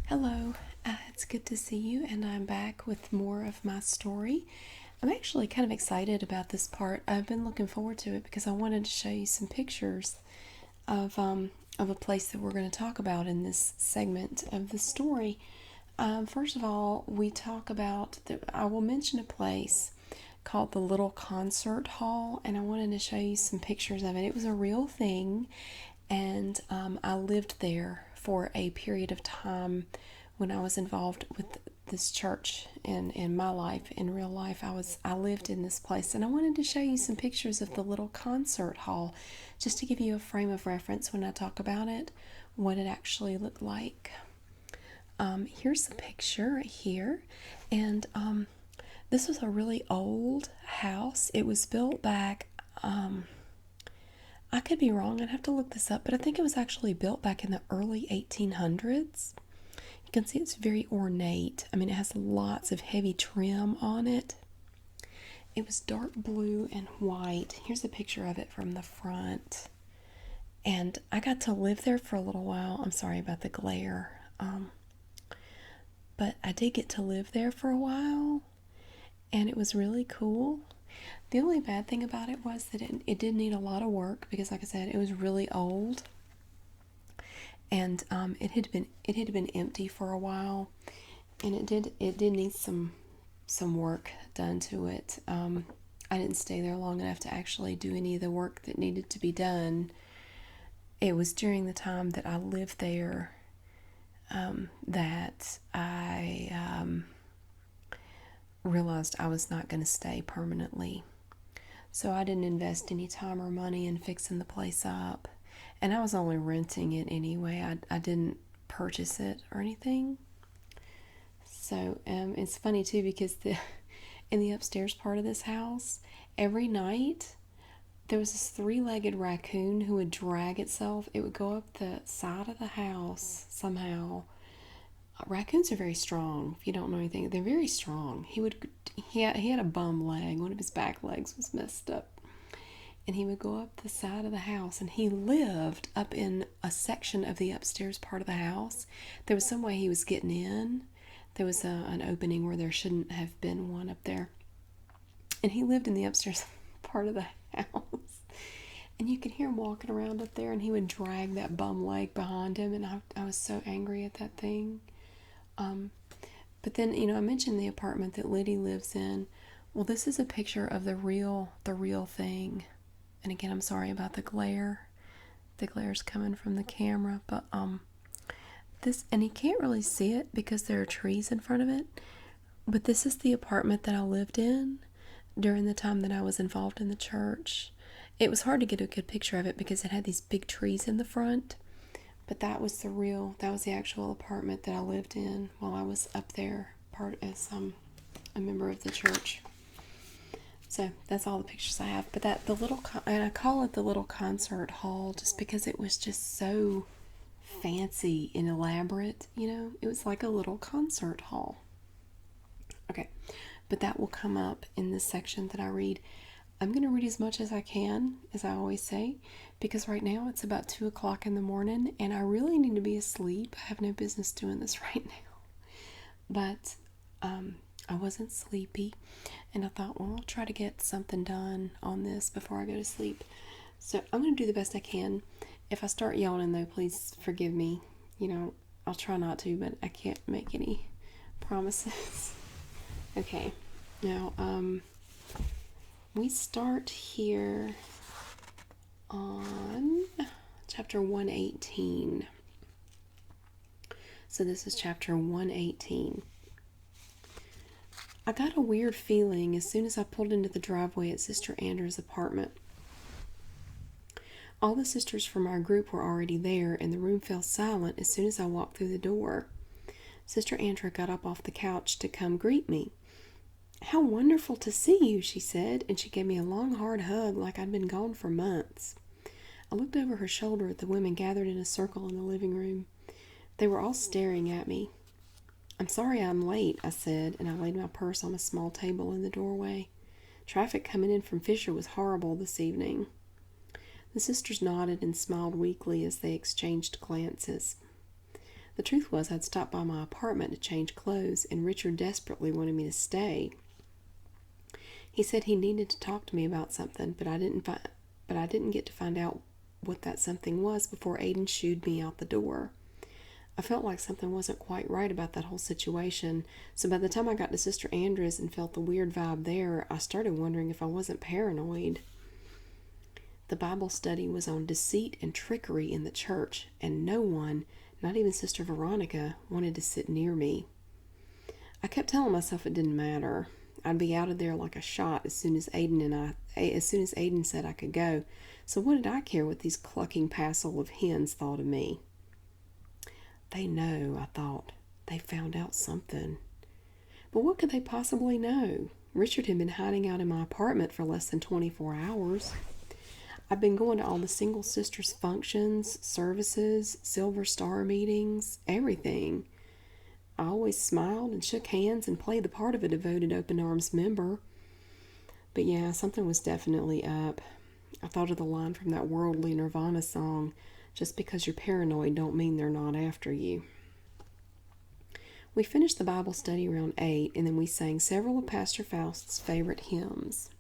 Hello, it's good to see you, and I'm back with more of my story. I'm actually kind of excited about this part. I've been looking forward to it because I wanted to show you some pictures of a place that we're going to talk about in this segment of the story. First of all, we talk about I will mention a place called the Little Concert Hall, and I wanted to show you some pictures of it. It was a real thing, and I lived there for a period of time when I was involved with this church in my life. In real life, I lived in this place, and I wanted to show you some pictures of the Little Concert Hall just to give you a frame of reference when I talk about it, what it actually looked like. Here's a picture right here, and this was a really old house. It was built back, I could be wrong, I'd have to look this up, but I think it was actually built back in the early 1800s. You can see it's very ornate. I mean, it has lots of heavy trim on it. It was dark blue and white. Here's a picture of it from the front. And I got to live there for a little while. I'm sorry about the glare. But I did get to live there for a while, and it was really cool. The only bad thing about it was that it did need a lot of work because, like I said, it was really old, and it had been empty for a while, and it did need some work done to it. I didn't stay there long enough to actually do any of the work that needed to be done. It was during the time that I lived there that I realized I was not going to stay permanently. So I didn't invest any time or money in fixing the place up. And I was only renting it anyway. I didn't purchase it or anything. So it's funny too because in the upstairs part of this house, every night there was this three-legged raccoon who would drag itself. It would go up the side of the house somehow. Raccoons are very strong. If you don't know anything, they're very strong. He had a bum leg. One of his back legs was messed up, and he would go up the side of the house. And he lived up in a section of the upstairs part of the house. There was some way he was getting in. There was an opening where there shouldn't have been one up there, and he lived in the upstairs part of the house. And you could hear him walking around up there, and he would drag that bum leg behind him. And I was so angry at that thing. But then, I mentioned the apartment that Liddy lives in. Well, this is a picture of the real thing. And again, I'm sorry about the glare. The glare's coming from the camera, but this, and you can't really see it because there are trees in front of it. But this is the apartment that I lived in during the time that I was involved in the church. It was hard to get a good picture of it because it had these big trees in the front. But that was the actual apartment that I lived in while I was up there, part as a member of the church. So that's all the pictures I have. But and I call it the Little Concert Hall just because it was just so fancy and elaborate. It was like a little concert hall. Okay, but that will come up in this section that I read. I'm going to read as much as I can, as I always say, because right now it's about 2 o'clock in the morning and I really need to be asleep. I have no business doing this right now. But I wasn't sleepy, and I thought, well, I'll try to get something done on this before I go to sleep. So I'm going to do the best I can. If I start yawning, though, please forgive me. I'll try not to, but I can't make any promises. Okay, now, we start here on chapter 118. So this is chapter 118. I got a weird feeling as soon as I pulled into the driveway at Sister Andrew's apartment. All the sisters from our group were already there, and the room fell silent as soon as I walked through the door. Sister Andrew got up off the couch to come greet me. "How wonderful to see you," she said, and she gave me a long, hard hug like I'd been gone for months. I looked over her shoulder at the women gathered in a circle in the living room. They were all staring at me. "I'm sorry I'm late," I said, and I laid my purse on a small table in the doorway. "Traffic coming in from Fisher was horrible this evening." The sisters nodded and smiled weakly as they exchanged glances. The truth was I'd stopped by my apartment to change clothes, and Richard desperately wanted me to stay. He said he needed to talk to me about something, but I didn't get to find out what that something was before Aiden shooed me out the door. I felt like something wasn't quite right about that whole situation, so by the time I got to Sister Andrew's and felt the weird vibe there, I started wondering if I wasn't paranoid. The Bible study was on deceit and trickery in the church, and no one, not even Sister Veronica, wanted to sit near me. I kept telling myself it didn't matter. I'd be out of there like a shot as soon as Aiden said I could go. So what did I care what these clucking passel of hens thought of me? They know, I thought. They found out something. But what could they possibly know? Richard had been hiding out in my apartment for less than 24 hours. I'd been going to all the single sisters functions, services, Silver Star meetings, everything. I always smiled and shook hands and played the part of a devoted Open Arms member. But yeah, something was definitely up. I thought of the line from that worldly Nirvana song, just because you're paranoid don't mean they're not after you. We finished the Bible study around 8, and then we sang several of Pastor Faust's favorite hymns.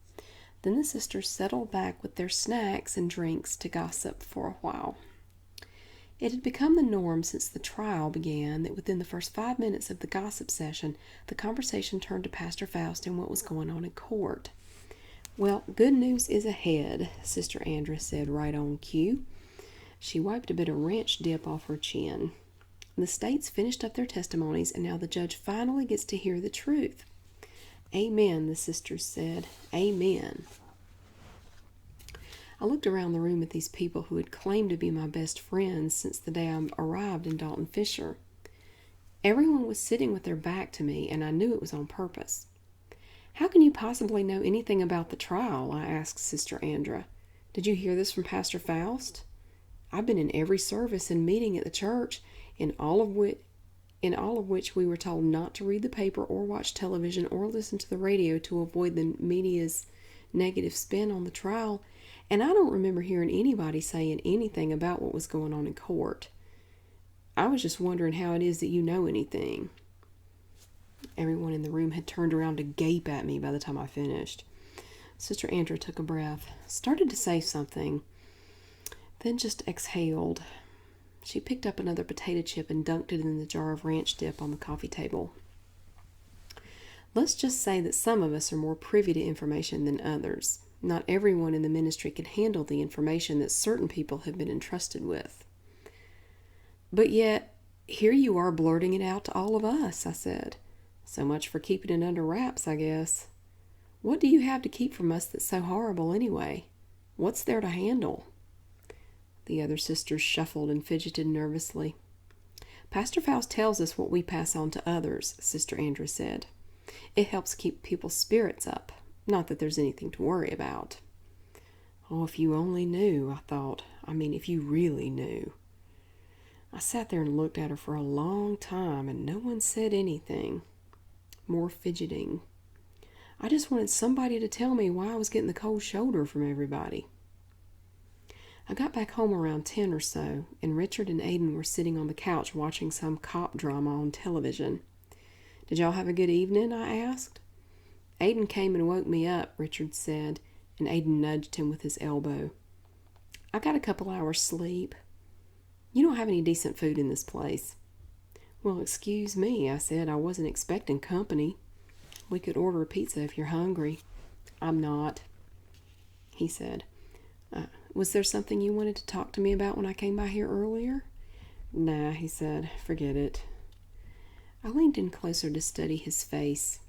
Then the sisters settled back with their snacks and drinks to gossip for a while. It had become the norm since the trial began that within the first 5 minutes of the gossip session, the conversation turned to Pastor Faust and what was going on in court. Well, good news is ahead, Sister Andrea said right on cue. She wiped a bit of ranch dip off her chin. The states finished up their testimonies, and now the judge finally gets to hear the truth. Amen, the sisters said. Amen. I looked around the room at these people who had claimed to be my best friends since the day I arrived in Dalton Fisher. Everyone was sitting with their back to me, and I knew it was on purpose. How can you possibly know anything about the trial? I asked Sister Andrea. Did you hear this from Pastor Faust? I've been in every service and meeting at the church, in all of which we were told not to read the paper or watch television or listen to the radio to avoid the media's negative spin on the trial, and I don't remember hearing anybody saying anything about what was going on in court. I was just wondering how it is that you know anything. Everyone in the room had turned around to gape at me by the time I finished. Sister Andrea took a breath, started to say something, then just exhaled. She picked up another potato chip and dunked it in the jar of ranch dip on the coffee table. Let's just say that some of us are more privy to information than others. Not everyone in the ministry can handle the information that certain people have been entrusted with. But yet, here you are blurting it out to all of us, I said. So much for keeping it under wraps, I guess. What do you have to keep from us that's so horrible anyway? What's there to handle? The other sisters shuffled and fidgeted nervously. Pastor Faust tells us what we pass on to others, Sister Andrea said. It helps keep people's spirits up. Not that there's anything to worry about. Oh, if you only knew, I thought. If you really knew. I sat there and looked at her for a long time, and no one said anything. More fidgeting. I just wanted somebody to tell me why I was getting the cold shoulder from everybody. I got back home around 10 or so, and Richard and Aiden were sitting on the couch watching some cop drama on television. Did y'all have a good evening? I asked. Aiden came and woke me up, Richard said, and Aiden nudged him with his elbow. I got a couple hours sleep. You don't have any decent food in this place. Well, excuse me, I said. I wasn't expecting company. We could order a pizza if you're hungry. I'm not, he said. Was there something you wanted to talk to me about when I came by here earlier? Nah, he said. Forget it. I leaned in closer to study his face.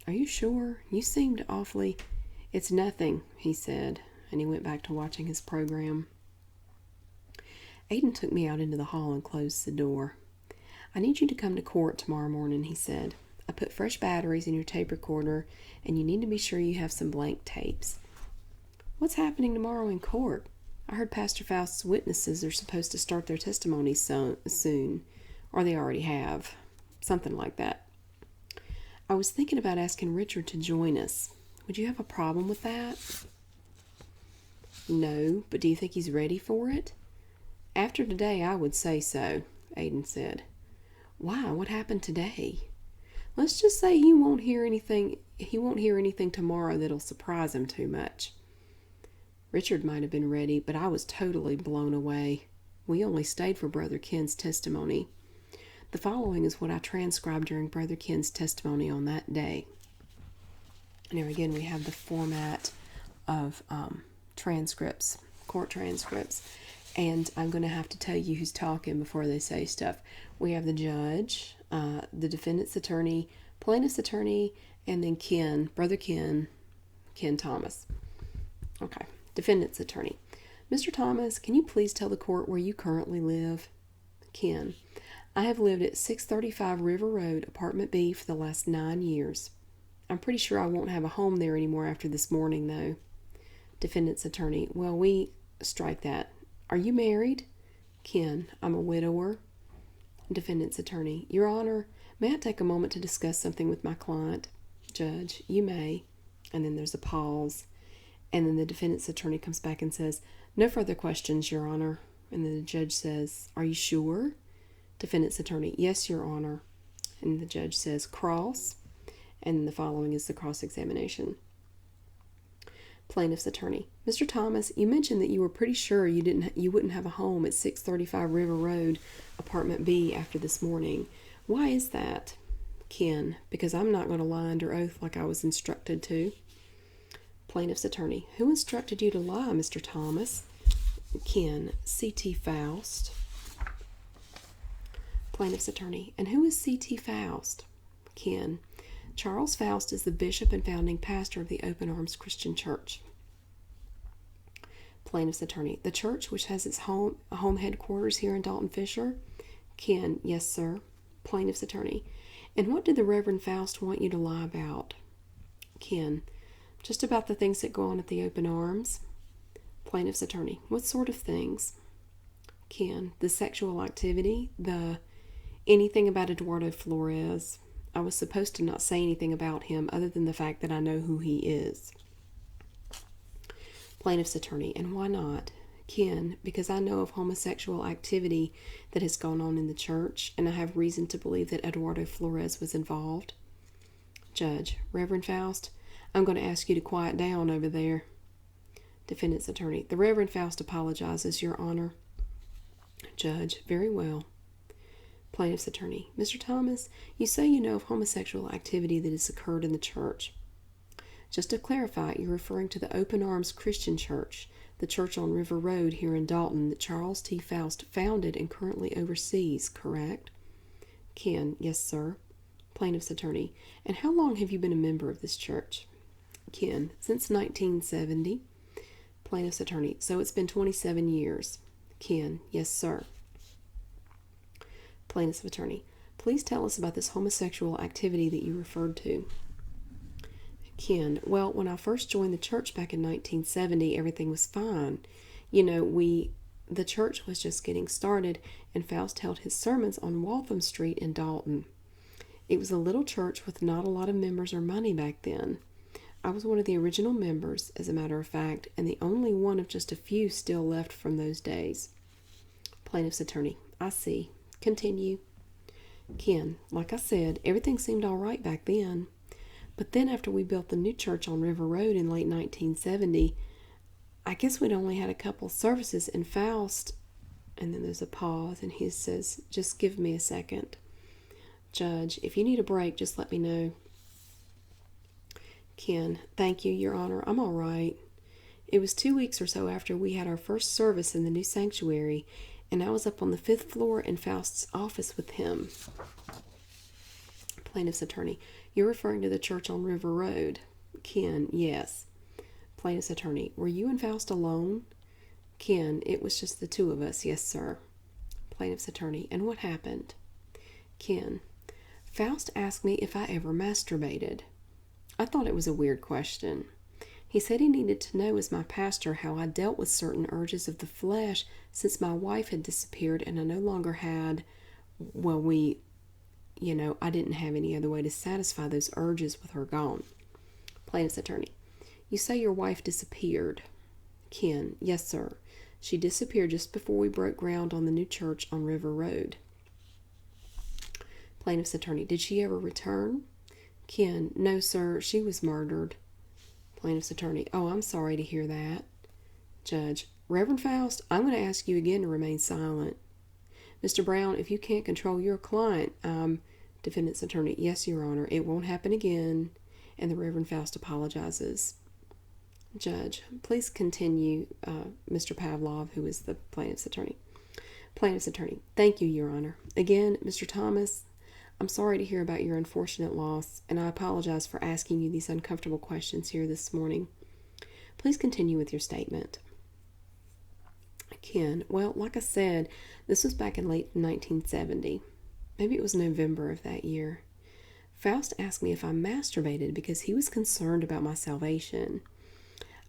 Are you sure? You seemed awfully... It's nothing, he said, and he went back to watching his program. Aiden took me out into the hall and closed the door. I need you to come to court tomorrow morning, he said. I put fresh batteries in your tape recorder, and you need to be sure you have some blank tapes. What's happening tomorrow in court? I heard Pastor Faust's witnesses are supposed to start their testimonies soon, or they already have. Something like that. I was thinking about asking Richard to join us. Would you have a problem with that? No, but do you think he's ready for it? After today, I would say so, Aiden said. Why? What happened today? Let's just say he won't hear anything tomorrow that'll surprise him too much. Richard might have been ready, but I was totally blown away. We only stayed for Brother Ken's testimony. The following is what I transcribed during Brother Ken's testimony on that day. And here again, we have the format of transcripts, court transcripts. And I'm going to have to tell you who's talking before they say stuff. We have the judge, the defendant's attorney, plaintiff's attorney, and then Ken, Brother Ken Thomas. Okay, defendant's attorney. Mr. Thomas, can you please tell the court where you currently live? Ken, I have lived at 635 River Road, Apartment B, for the last 9 years. I'm pretty sure I won't have a home there anymore after this morning, though. Defendant's attorney, well, we strike that. Are you married? Ken, I'm a widower. Defendant's attorney, Your Honor, may I take a moment to discuss something with my client? Judge, you may. And then there's a pause. And then the defendant's attorney comes back and says, no further questions, Your Honor. And then the judge says, are you sure? Defendant's attorney, yes, Your Honor. And the judge says, cross. And the following is the cross-examination. Plaintiff's attorney, Mr. Thomas, you mentioned that you were pretty sure you wouldn't have a home at 635 River Road, Apartment B, after this morning. Why is that? Ken, because I'm not going to lie under oath like I was instructed to. Plaintiff's attorney, who instructed you to lie, Mr. Thomas? Ken, C.T. Faust. Plaintiff's attorney, and who is C.T. Faust? Ken, Charles Faust is the bishop and founding pastor of the Open Arms Christian Church. Plaintiff's attorney, the church which has its home headquarters here in Dalton Fisher? Ken, yes, sir. Plaintiff's attorney, and what did the Reverend Faust want you to lie about? Ken, just about the things that go on at the Open Arms. Plaintiff's attorney, what sort of things? Ken, the sexual activity, anything about Eduardo Flores. I was supposed to not say anything about him other than the fact that I know who he is. Plaintiff's attorney, and why not? Ken, because I know of homosexual activity that has gone on in the church, and I have reason to believe that Eduardo Flores was involved. Judge, Reverend Faust, I'm going to ask you to quiet down over there. Defendant's attorney, the Reverend Faust apologizes, Your Honor. Judge, very well. Plaintiff's attorney, Mr. Thomas, you say you know of homosexual activity that has occurred in the church. Just to clarify, you're referring to the Open Arms Christian Church, the church on River Road here in Dalton that Charles T. Faust founded and currently oversees, correct? Ken, yes, sir. Plaintiff's attorney, and how long have you been a member of this church? Ken, since 1970. Plaintiff's attorney, so it's been 27 years. Ken, yes, sir. Plaintiff's attorney, please tell us about this homosexual activity that you referred to. Ken, well, when I first joined the church back in 1970, everything was fine. The church was just getting started, and Faust held his sermons on Waltham Street in Dalton. It was a little church with not a lot of members or money back then. I was one of the original members, as a matter of fact, and the only one of just a few still left from those days. Plaintiff's attorney, I see. Continue. Ken, like I said, everything seemed all right back then. But then after we built the new church on River Road in late 1970, I guess we'd only had a couple services, and Faust, and then there's a pause, and he says, just give me a second. Judge, if you need a break, just let me know. Ken, thank you, Your Honor, I'm all right. It was 2 weeks or so after we had our first service in the new sanctuary, and I was up on the 5th floor in Faust's office with him. Plaintiff's attorney, you're referring to the church on River Road. Ken, yes. Plaintiff's attorney, were you and Faust alone? Ken, it was just the two of us, yes, sir. Plaintiff's attorney, and what happened? Ken, Faust asked me if I ever masturbated. I thought it was a weird question. He said he needed to know as my pastor how I dealt with certain urges of the flesh since my wife had disappeared and I no longer had, I didn't have any other way to satisfy those urges with her gone. Plaintiff's attorney, you say your wife disappeared. Ken, yes, sir. She disappeared just before we broke ground on the new church on River Road. Plaintiff's attorney, did she ever return? Ken, no, sir, she was murdered. Plaintiff's attorney, oh, I'm sorry to hear that. Judge, Reverend Faust, I'm going to ask you again to remain silent. Mr. Brown, if you can't control your client, defendant's attorney, yes, Your Honor, it won't happen again. And the Reverend Faust apologizes. Judge, please continue, Mr. Pavlov, who is the plaintiff's attorney. Plaintiff's attorney, thank you, Your Honor. Again, Mr. Thomas, I'm sorry to hear about your unfortunate loss, and I apologize for asking you these uncomfortable questions here this morning. Please continue with your statement. Ken, well, like I said, this was back in late 1970. Maybe it was November of that year. Faust asked me if I masturbated because he was concerned about my salvation.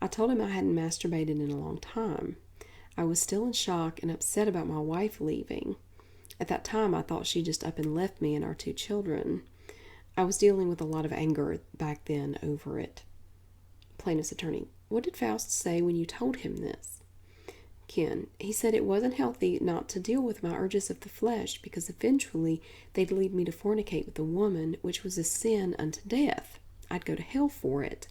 I told him I hadn't masturbated in a long time. I was still in shock and upset about my wife leaving. At that time, I thought she just up and left me and our 2 children. I was dealing with a lot of anger back then over it. Plaintiff's attorney, what did Faust say when you told him this? Ken, he said it wasn't healthy not to deal with my urges of the flesh because eventually they'd lead me to fornicate with a woman, which was a sin unto death. I'd go to hell for it.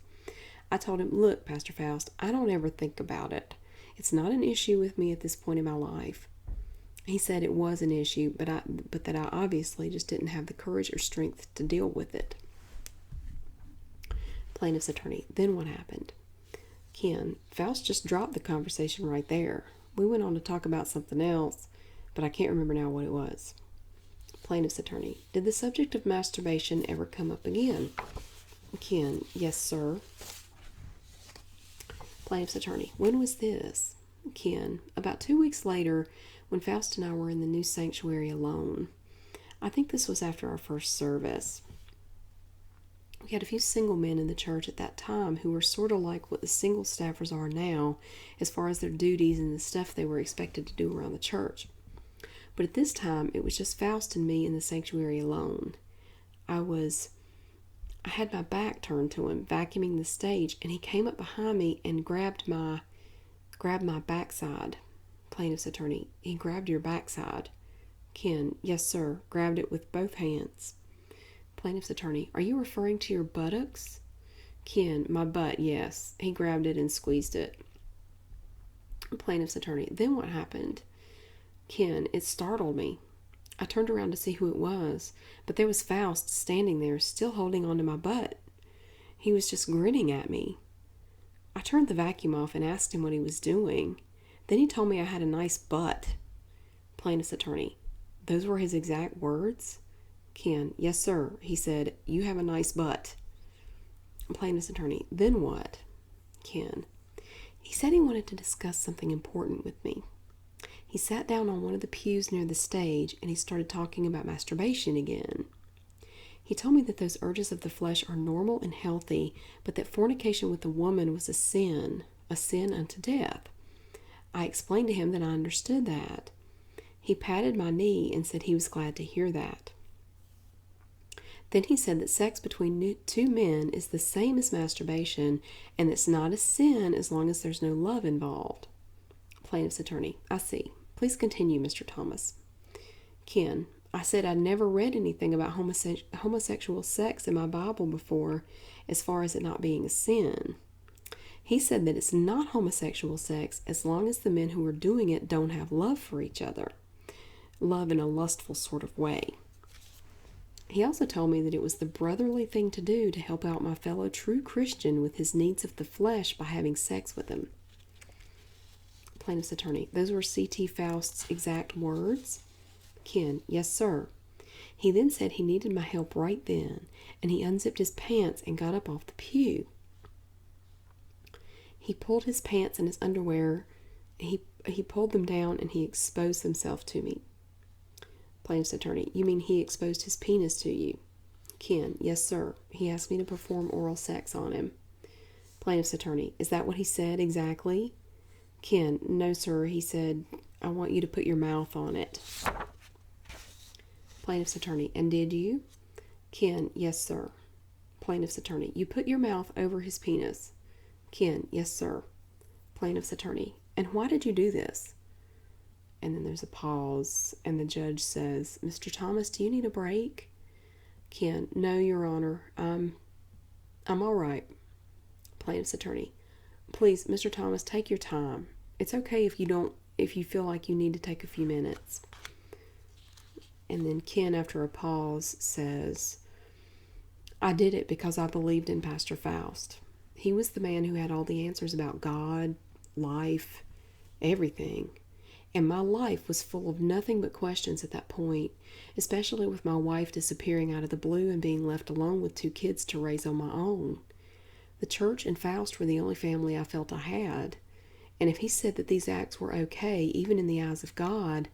I told him, look, Pastor Faust, I don't ever think about it. It's not an issue with me at this point in my life. He said it was an issue, but that I obviously just didn't have the courage or strength to deal with it. Plaintiff's attorney, then what happened? Ken, Faust just dropped the conversation right there. We went on to talk about something else, but I can't remember now what it was. Plaintiff's attorney, did the subject of masturbation ever come up again? Ken, yes, sir. Plaintiff's attorney, when was this? Ken, about 2 weeks later, when Faust and I were in the new sanctuary alone. I think this was after our first service. We had a few single men in the church at that time who were sort of like what the single staffers are now as far as their duties and the stuff they were expected to do around the church. But at this time, it was just Faust and me in the sanctuary alone. I had my back turned to him, vacuuming the stage, and he came up behind me and grabbed my backside. Plaintiff's attorney, he grabbed your backside. Ken, yes, sir, grabbed it with both hands. Plaintiff's attorney, are you referring to your buttocks? Ken, my butt, yes. He grabbed it and squeezed it. Plaintiff's attorney, then what happened? Ken, it startled me. I turned around to see who it was, but there was Faust standing there, still holding onto my butt. He was just grinning at me. I turned the vacuum off and asked him what he was doing. Then he told me I had a nice butt. Plaintiff's attorney, those were his exact words? Ken, yes, sir. He said, you have a nice butt. Plaintiff's attorney, then what? Ken, he said he wanted to discuss something important with me. He sat down on one of the pews near the stage and he started talking about masturbation again. He told me that those urges of the flesh are normal and healthy, but that fornication with a woman was a sin unto death. I explained to him that I understood that. He patted my knee and said he was glad to hear that. Then he said that sex between 2 men is the same as masturbation, and it's not a sin as long as there's no love involved. Plaintiff's attorney, I see. Please continue, Mr. Thomas. Ken, I said I'd never read anything about homosexual sex in my Bible before, as far as it not being a sin. He said that it's not homosexual sex as long as the men who are doing it don't have love for each other. Love in a lustful sort of way. He also told me that it was the brotherly thing to do to help out my fellow true Christian with his needs of the flesh by having sex with him. Plaintiff's attorney, those were C.T. Faust's exact words? Ken, yes, sir. He then said he needed my help right then, and he unzipped his pants and got up off the pew. He pulled his pants and his underwear, he pulled them down and he exposed himself to me. Plaintiff's attorney, you mean he exposed his penis to you? Ken, yes, sir. He asked me to perform oral sex on him. Plaintiff's attorney, is that what he said exactly? Ken, no, sir. He said, I want you to put your mouth on it. Plaintiff's attorney, and did you? Ken, yes, sir. Plaintiff's attorney, you put your mouth over his penis. Ken, yes, sir. Plaintiff's attorney, and why did you do this? And then there's a pause, and the judge says, Mr. Thomas, do you need a break? Ken, no, Your Honor. I'm all right. Plaintiff's attorney, please, Mr. Thomas, take your time. It's okay if you feel like you need to take a few minutes. And then Ken, after a pause, says, I did it because I believed in Pastor Faust. He was the man who had all the answers about God, life, everything. And my life was full of nothing but questions at that point, especially with my wife disappearing out of the blue and being left alone with 2 kids to raise on my own. The church and Faust were the only family I felt I had. And if he said that these acts were okay, even in the eyes of God,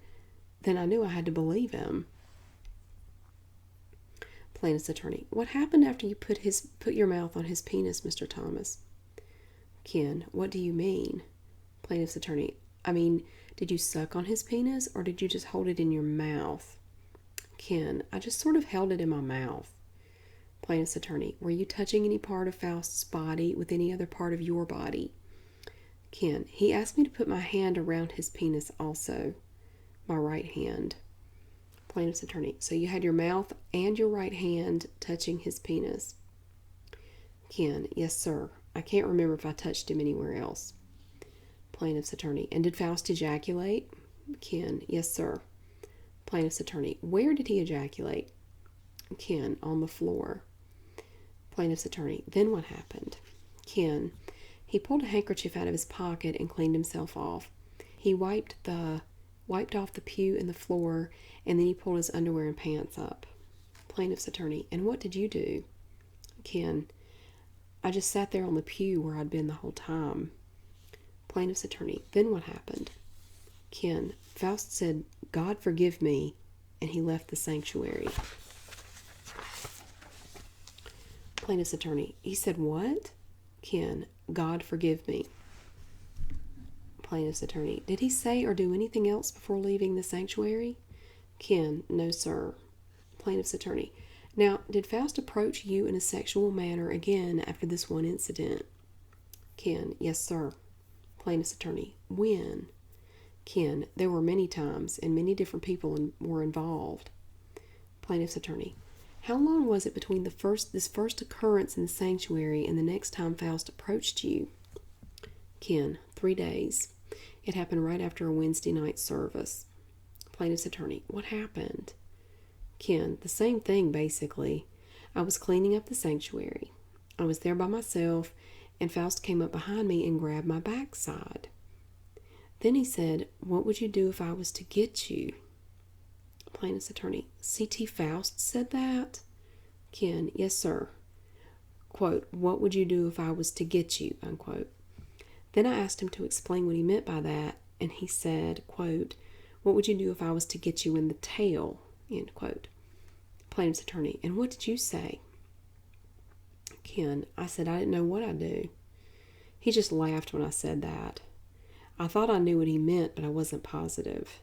then I knew I had to believe him. Plaintiff's attorney, what happened after you put your mouth on his penis, Mr. Thomas? Ken, what do you mean? Plaintiff's attorney, I mean, did you suck on his penis or did you just hold it in your mouth? Ken, I just sort of held it in my mouth. Plaintiff's attorney, were you touching any part of Faust's body with any other part of your body? Ken, he asked me to put my hand around his penis also, my right hand. Plaintiff's attorney, so you had your mouth and your right hand touching his penis? Ken, yes, sir. I can't remember if I touched him anywhere else. Plaintiff's attorney, and did Faust ejaculate? Ken, yes, sir. Plaintiff's attorney, where did he ejaculate? Ken, on the floor. Plaintiff's attorney, then what happened? Ken, he pulled a handkerchief out of his pocket and cleaned himself off. He wiped off the pew and the floor, and then he pulled his underwear and pants up. Plaintiff's attorney, and what did you do? Ken, I just sat there on the pew where I'd been the whole time. Plaintiff's attorney, then what happened? Ken, Faust said, God forgive me, and he left the sanctuary. Plaintiff's attorney, he said what? Ken, God forgive me. Plaintiff's attorney, did he say or do anything else before leaving the sanctuary? Ken, no, sir. Plaintiff's attorney, now, did Faust approach you in a sexual manner again after this one incident? Ken, yes, sir. Plaintiff's attorney, when? Ken, there were many times, and many different people were involved. Plaintiff's attorney, how long was it between this first occurrence in the sanctuary and the next time Faust approached you? Ken, 3 days. It happened right after a Wednesday night service. Plaintiff's attorney, what happened? Ken, the same thing, basically. I was cleaning up the sanctuary. I was there by myself, and Faust came up behind me and grabbed my backside. Then he said, what would you do if I was to get you? Plaintiff's attorney, C.T. Faust said that? Ken, yes, sir. Quote, what would you do if I was to get you? Unquote. Then I asked him to explain what he meant by that, and he said, quote, what would you do if I was to get you in the tail? End quote. Plaintiff's attorney, and what did you say? Ken, I said I didn't know what I'd do. He just laughed when I said that. I thought I knew what he meant, but I wasn't positive.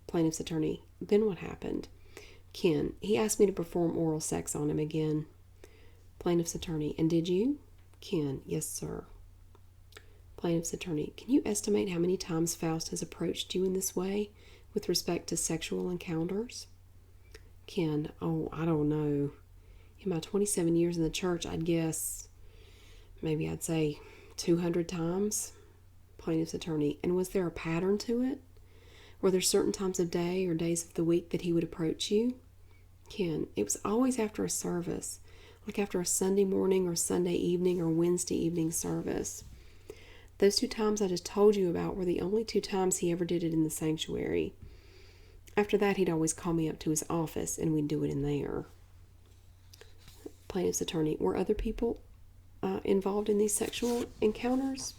Plaintiff's attorney, then what happened? Ken, he asked me to perform oral sex on him again. Plaintiff's attorney, and did you? Ken, yes, sir. Plaintiff's attorney, can you estimate how many times Faust has approached you in this way with respect to sexual encounters? Ken, oh, I don't know. In my 27 years in the church, I'd guess, maybe I'd say 200 times. Plaintiff's attorney, and was there a pattern to it? Were there certain times of day or days of the week that he would approach you? Ken, it was always after a service, like after a Sunday morning or Sunday evening or Wednesday evening service. Those 2 times I just told you about were the only 2 times he ever did it in the sanctuary. After that, he'd always call me up to his office, and we'd do it in there. Plaintiff's attorney, were other people involved in these sexual encounters?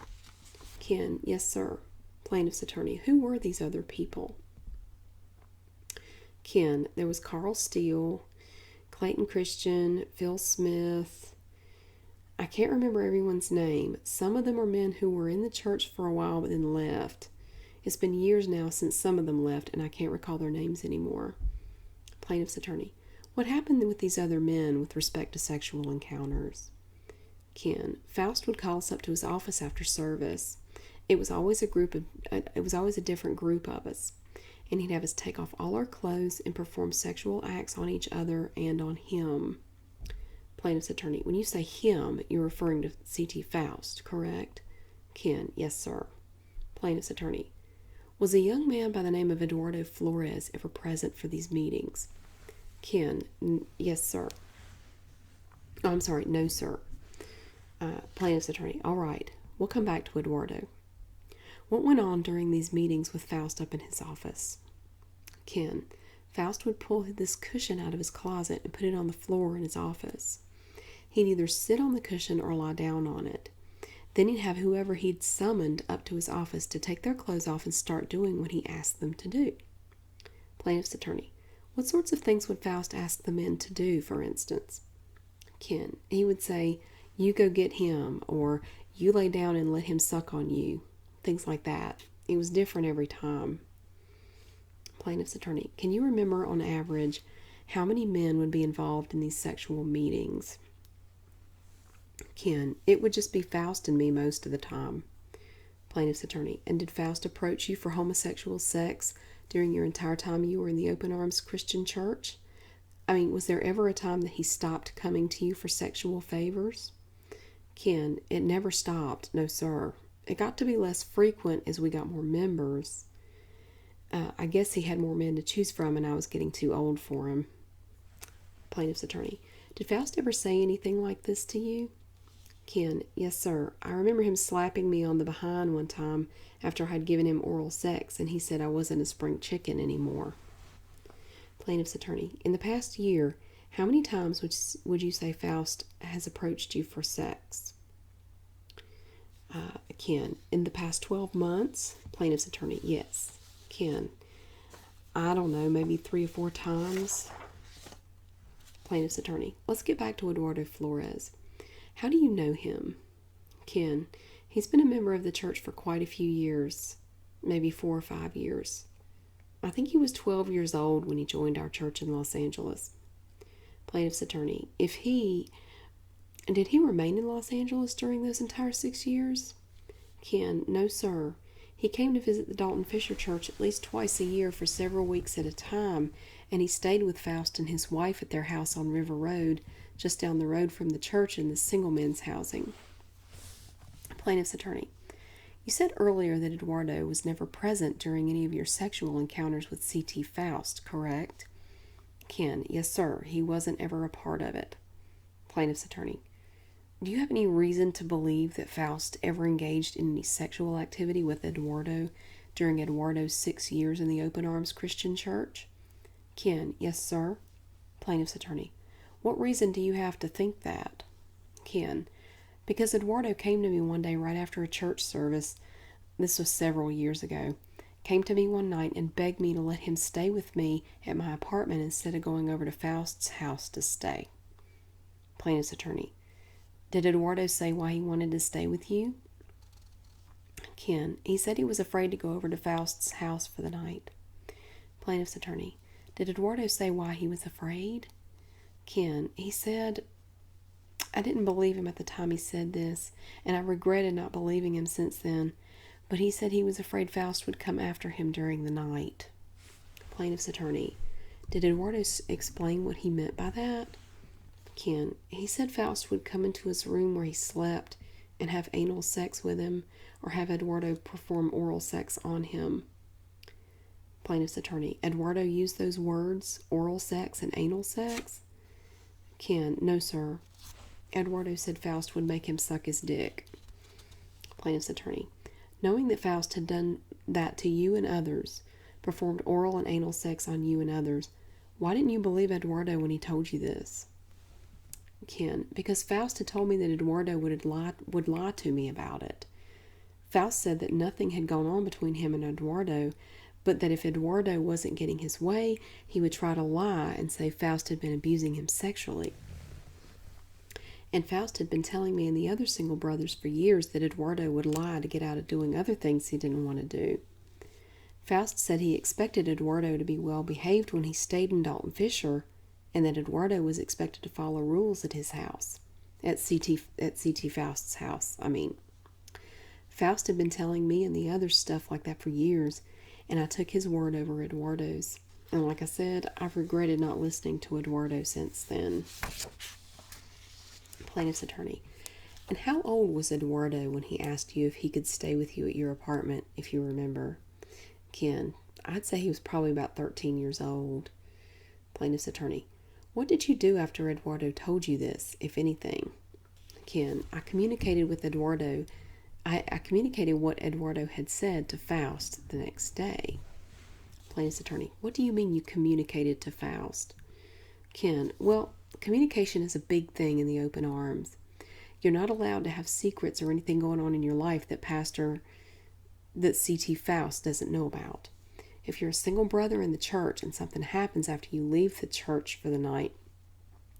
Ken, yes, sir. Plaintiff's attorney, who were these other people? Ken, there was Carl Steele, Clayton Christian, Phil Smith. I can't remember everyone's name. Some of them are men who were in the church for a while but then left. It's been years now since some of them left, and I can't recall their names anymore. Plaintiff's attorney, what happened with these other men with respect to sexual encounters? Ken, Faust would call us up to his office after service. It was always a different group of us. and he'd have us take off all our clothes and perform sexual acts on each other and on him. Plaintiff's attorney, when you say him, you're referring to C.T. Faust, correct? Ken, yes, sir. Plaintiff's attorney, was a young man by the name of Eduardo Flores ever present for these meetings? Ken, yes, sir. Oh, I'm sorry, no, sir. Plaintiff's attorney, all right, we'll come back to Eduardo. What went on during these meetings with Faust up in his office? Ken, Faust would pull this cushion out of his closet and put it on the floor in his office. He'd either sit on the cushion or lie down on it. Then he'd have whoever he'd summoned up to his office to take their clothes off and start doing what he asked them to do. Plaintiff's attorney, what sorts of things would Faust ask the men to do, for instance? Ken, he would say, you go get him, or you lay down and let him suck on you. Things like that. It was different every time. Plaintiff's attorney, can you remember on average how many men would be involved in these sexual meetings? Ken, it would just be Faust and me most of the time. Plaintiff's attorney, and did Faust approach you for homosexual sex during your entire time you were in the Open Arms Christian Church? Was there ever a time that he stopped coming to you for sexual favors? Ken, it never stopped, no sir. It got to be less frequent as we got more members. I guess he had more men to choose from and I was getting too old for him. Plaintiff's attorney, did Faust ever say anything like this to you? Ken, yes sir. I remember him slapping me on the behind one time after I'd given him oral sex and he said I wasn't a spring chicken anymore. Plaintiff's attorney, in the past year, how many times would you say Faust has approached you for sex? Ken, in the past 12 months? Plaintiff's attorney, yes. Ken, I don't know, maybe 3 or 4 times. Plaintiff's attorney, let's get back to Eduardo Flores. How do you know him? Ken, he's been a member of the church for quite a few years, maybe 4 or 5 years. I think he was 12 years old when he joined our church in Los Angeles. Plaintiff's attorney, did he remain in Los Angeles during those entire 6 years? Ken, no sir. He came to visit the Dalton Fisher Church at least twice a year for several weeks at a time, and he stayed with Faust and his wife at their house on River Road, just down the road from the church in the single men's housing. Plaintiff's attorney, you said earlier that Eduardo was never present during any of your sexual encounters with C.T. Faust, correct? Ken, yes sir. He wasn't ever a part of it. Plaintiff's attorney, do you have any reason to believe that Faust ever engaged in any sexual activity with Eduardo during Eduardo's 6 years in the Open Arms Christian Church? Ken, yes sir. Plaintiff's attorney, what reason do you have to think that? Ken, because Eduardo came to me one day right after a church service, this was several years ago, came to me one night and begged me to let him stay with me at my apartment instead of going over to Faust's house to stay. Plaintiff's attorney, did Eduardo say why he wanted to stay with you? Ken, he said he was afraid to go over to Faust's house for the night. Plaintiff's attorney, did Eduardo say why he was afraid? Ken, he said, I didn't believe him at the time he said this, and I regretted not believing him since then, but he said he was afraid Faust would come after him during the night. Plaintiff's attorney, did Eduardo explain what he meant by that? Ken, he said Faust would come into his room where he slept and have anal sex with him, or have Eduardo perform oral sex on him. Plaintiff's attorney, Eduardo used those words, oral sex and anal sex? Ken, no sir. Eduardo said Faust would make him suck his dick. Plaintiff's attorney, knowing that Faust had done that to you and others, performed oral and anal sex on you and others, why didn't you believe Eduardo when he told you this? Ken, because Faust had told me that Eduardo would lie to me about it. Faust said that nothing had gone on between him and Eduardo, but that if Eduardo wasn't getting his way, he would try to lie and say Faust had been abusing him sexually. And Faust had been telling me and the other single brothers for years that Eduardo would lie to get out of doing other things he didn't want to do. Faust said he expected Eduardo to be well behaved when he stayed in Dalton Fisher, and that Eduardo was expected to follow rules at his house, at C.T. Faust's house, Faust had been telling me and the others stuff like that for years, and I took his word over Eduardo's. And like I said, I've regretted not listening to Eduardo since then. Plaintiff's attorney. And how old was Eduardo when he asked you if he could stay with you at your apartment, if you remember? Ken. I'd say he was probably about 13 years old. Plaintiff's attorney. What did you do after Eduardo told you this, if anything? Ken. I communicated with Eduardo. I communicated what Eduardo had said to Faust the next day. Plaintiff's attorney. What do you mean you communicated to Faust? Ken. Well, communication is a big thing in the open arms. You're not allowed to have secrets or anything going on in your life that C.T. Faust doesn't know about. If you're a single brother in the church and something happens after you leave the church for the night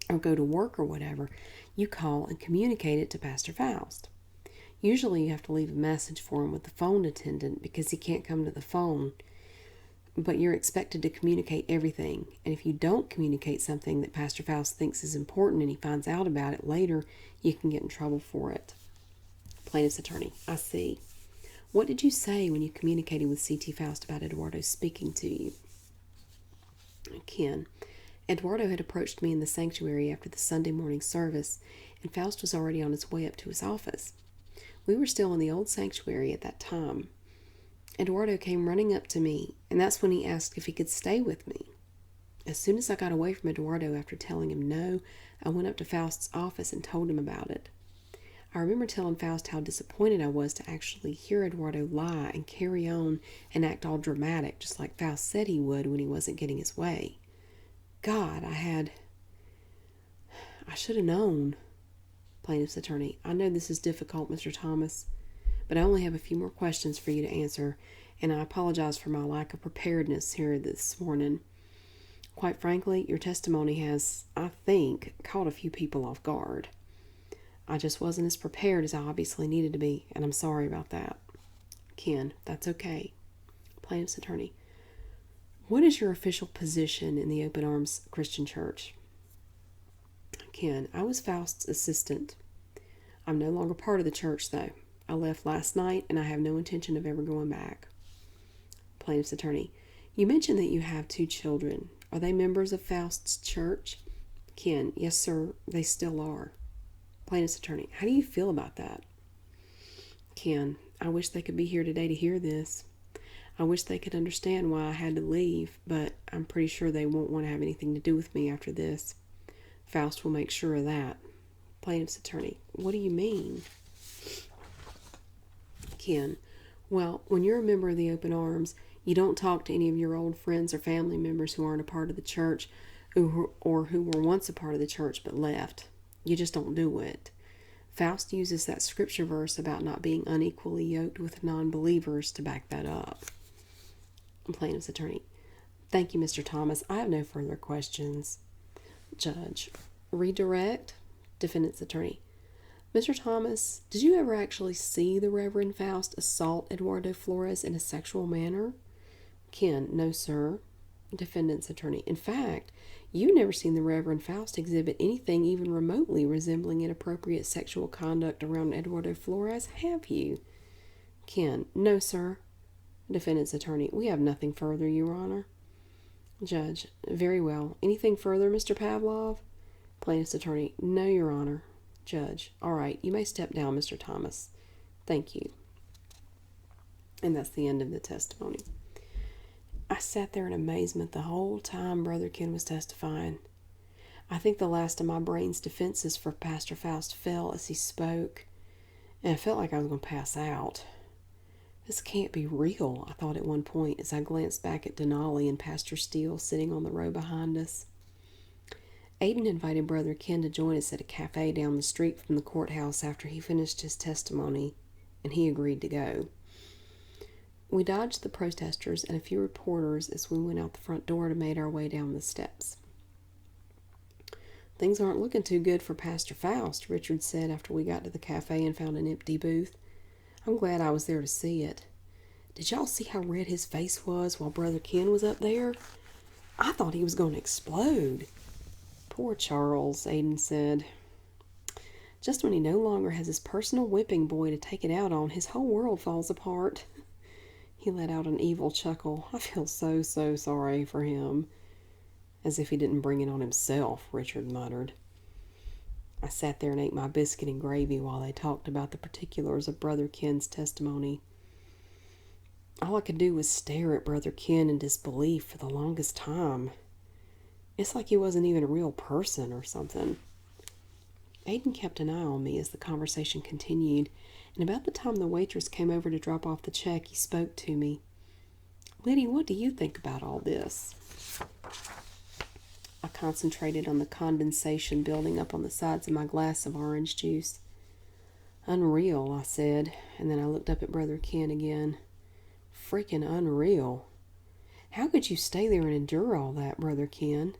or go to work or whatever, you call and communicate it to Pastor Faust. Usually you have to leave a message for him with the phone attendant because he can't come to the phone, but you're expected to communicate everything. And if you don't communicate something that Pastor Faust thinks is important and he finds out about it later, you can get in trouble for it. Plaintiff's attorney. I see. What did you say when you communicated with C.T. Faust about Eduardo speaking to you? Ken. Eduardo had approached me in the sanctuary after the Sunday morning service, and Faust was already on his way up to his office. We were still in the old sanctuary at that time. Eduardo came running up to me, and that's when he asked if he could stay with me. As soon as I got away from Eduardo after telling him no, I went up to Faust's office and told him about it. I remember telling Faust how disappointed I was to actually hear Eduardo lie and carry on and act all dramatic, just like Faust said he would when he wasn't getting his way. God, I should have known. Plaintiff's attorney. I know this is difficult, Mr. Thomas, but I only have a few more questions for you to answer, and I apologize for my lack of preparedness here this morning. Quite frankly, your testimony has, I think, caught a few people off guard. I just wasn't as prepared as I obviously needed to be, and I'm sorry about that. Ken, that's okay. Plaintiff's attorney. What is your official position in the Open Arms Christian Church? Ken, I was Faust's assistant. I'm no longer part of the church, though. I left last night, and I have no intention of ever going back. Plaintiff's attorney. You mentioned that you have 2 children. Are they members of Faust's church? Ken, yes, sir, they still are. Plaintiff's attorney. How do you feel about that? Ken, I wish they could be here today to hear this. I wish they could understand why I had to leave, but I'm pretty sure they won't want to have anything to do with me after this. Faust will make sure of that. Plaintiff's attorney. What do you mean? Ken, well, when you're a member of the Open Arms, you don't talk to any of your old friends or family members who aren't a part of the church or who were once a part of the church but left. You just don't do it. Faust uses that scripture verse about not being unequally yoked with non-believers to back that up. Plaintiff's attorney. Thank you, Mr. Thomas. I have no further questions. Judge. Redirect. Defendant's attorney. Mr. Thomas, did you ever actually see the Reverend Faust assault Eduardo Flores in a sexual manner? Ken. No, sir. Defendant's attorney. In fact, you've never seen the Reverend Faust exhibit anything even remotely resembling inappropriate sexual conduct around Eduardo Flores, have you? Ken. No, sir. Defendant's attorney. We have nothing further, Your Honor. Judge. Very well. Anything further, Mr. Pavlov? Plaintiff's attorney. No, Your Honor. Judge. All right. You may step down, Mr. Thomas. Thank you. And that's the end of the testimony. I sat there in amazement the whole time Brother Ken was testifying. I think the last of my brain's defenses for Pastor Faust fell as he spoke, and I felt like I was going to pass out. This can't be real, I thought at one point as I glanced back at Denali and Pastor Steele sitting on the row behind us. Aiden invited Brother Ken to join us at a cafe down the street from the courthouse after he finished his testimony, and he agreed to go. We dodged the protesters and a few reporters as we went out the front door and made our way down the steps. Things aren't looking too good for Pastor Faust, Richard said after we got to the cafe and found an empty booth. I'm glad I was there to see it. Did y'all see how red his face was while Brother Ken was up there? I thought he was going to explode. Poor Charles, Aiden said. Just when he no longer has his personal whipping boy to take it out on, his whole world falls apart. He let out an evil chuckle. I feel so sorry for him. As if he didn't bring it on himself, Richard muttered. I sat there and ate my biscuit and gravy while they talked about the particulars of Brother Ken's testimony. All I could do was stare at Brother Ken in disbelief for the longest time. It's like he wasn't even a real person or something. Aiden kept an eye on me as the conversation continued, and about the time the waitress came over to drop off the check, he spoke to me. Liddy, what do you think about all this? I concentrated on the condensation building up on the sides of my glass of orange juice. Unreal, I said, and then I looked up at Brother Ken again. Freaking unreal. How could you stay there and endure all that, Brother Ken?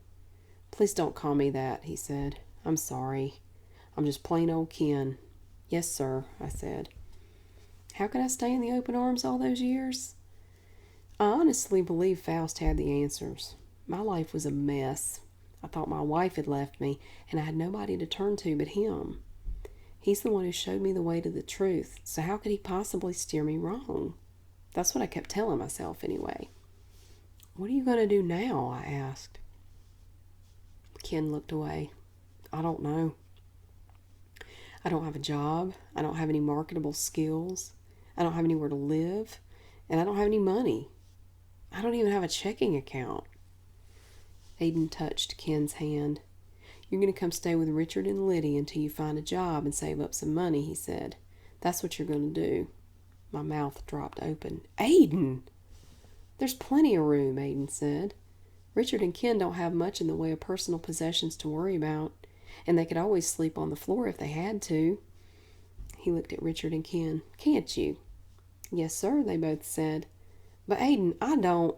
Please don't call me that, he said. I'm sorry. I'm just plain old Ken. Yes, sir, I said. How could I stay in the open arms all those years? I honestly believe Faust had the answers. My life was a mess. I thought my wife had left me, and I had nobody to turn to but him. He's the one who showed me the way to the truth, so how could he possibly steer me wrong? That's what I kept telling myself anyway. What are you going to do now? I asked. Ken looked away. I don't know. I don't have a job. I don't have any marketable skills. I don't have anywhere to live. And I don't have any money. I don't even have a checking account. Aiden touched Ken's hand. You're going to come stay with Richard and Liddy until you find a job and save up some money, he said. That's what you're going to do. My mouth dropped open. Aiden! There's plenty of room, Aiden said. Richard and Ken don't have much in the way of personal possessions to worry about, and they could always sleep on the floor if they had to. He looked at Richard and Ken. Can't you? Yes, sir, they both said. But Aiden, I don't.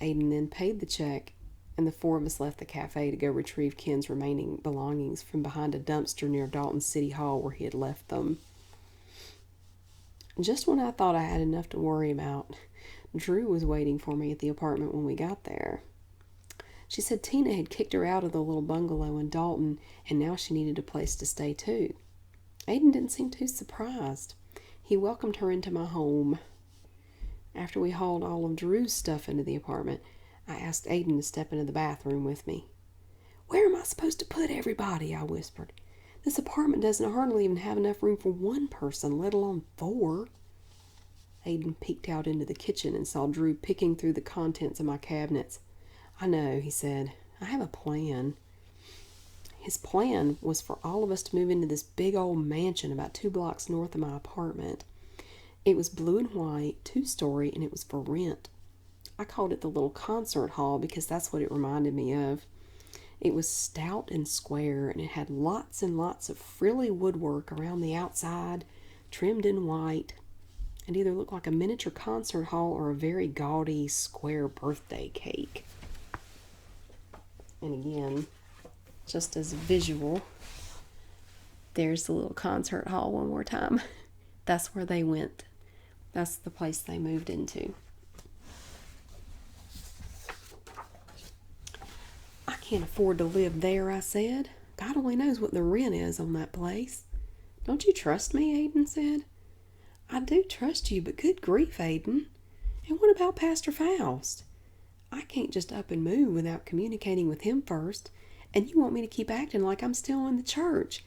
Aiden then paid the check, and the four of us left the cafe to go retrieve Ken's remaining belongings from behind a dumpster near Dalton City Hall where he had left them. Just when I thought I had enough to worry about, Drew was waiting for me at the apartment when we got there. She said Tina had kicked her out of the little bungalow in Dalton, and now she needed a place to stay too. Aiden didn't seem too surprised. He welcomed her into my home. After we hauled all of Drew's stuff into the apartment, I asked Aiden to step into the bathroom with me. Where am I supposed to put everybody? I whispered. This apartment doesn't hardly even have enough room for one person, let alone 4. Aiden peeked out into the kitchen and saw Drew picking through the contents of my cabinets. I know, he said. I have a plan. His plan was for all of us to move into this big old mansion about 2 blocks north of my apartment. It was blue and white, 2-story, and it was for rent. I called it the little concert hall because that's what it reminded me of. It was stout and square, and it had lots and lots of frilly woodwork around the outside, trimmed in white. It either looked like a miniature concert hall or a very gaudy square birthday cake. And again, just as a visual, there's the little concert hall one more time. That's where they went. That's the place they moved into. I can't afford to live there, I said. God only knows what the rent is on that place. Don't you trust me? Aiden said. I do trust you, but good grief, Aiden. And what about Pastor Faust? I can't just up and move without communicating with him first, and you want me to keep acting like I'm still in the church.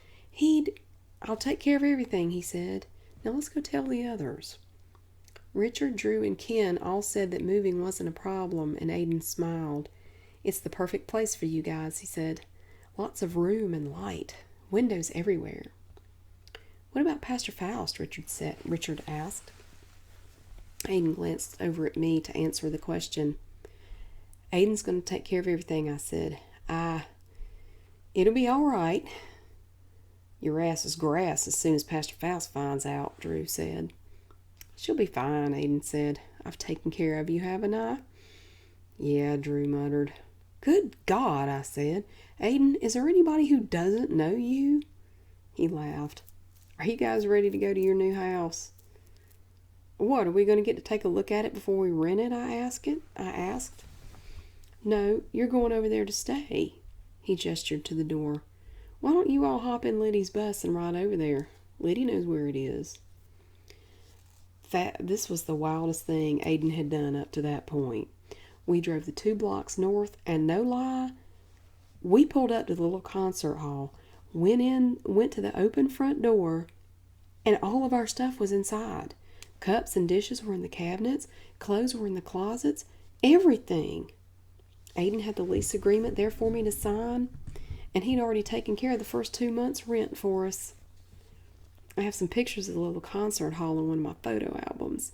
I'll take care of everything, he said. Now let's go tell the others. Richard, Drew, and Ken all said that moving wasn't a problem, and Aiden smiled. It's the perfect place for you guys, he said. Lots of room and light. Windows everywhere. What about Pastor Faust? Richard asked. Aiden glanced over at me to answer the question. Aiden's going to take care of everything, I said. It'll be all right. Your ass is grass as soon as Pastor Faust finds out, Drew said. She'll be fine, Aiden said. I've taken care of you, haven't I? Yeah, Drew muttered. Good God, I said. Aiden, is there anybody who doesn't know you? He laughed. Are you guys ready to go to your new house? What, are we going to get to take a look at it before we rent it? I asked. No, you're going over there to stay. He gestured to the door. Why don't you all hop in Liddy's bus and ride over there? Liddy knows where it is. This was the wildest thing Aiden had done up to that point. We drove the 2 blocks north, and no lie, we pulled up to the little concert hall, went to the open front door, and all of our stuff was inside. Cups and dishes were in the cabinets, clothes were in the closets, everything. Aiden had the lease agreement there for me to sign, and he'd already taken care of the first 2 months' rent for us. I have some pictures of the little concert hall in one of my photo albums.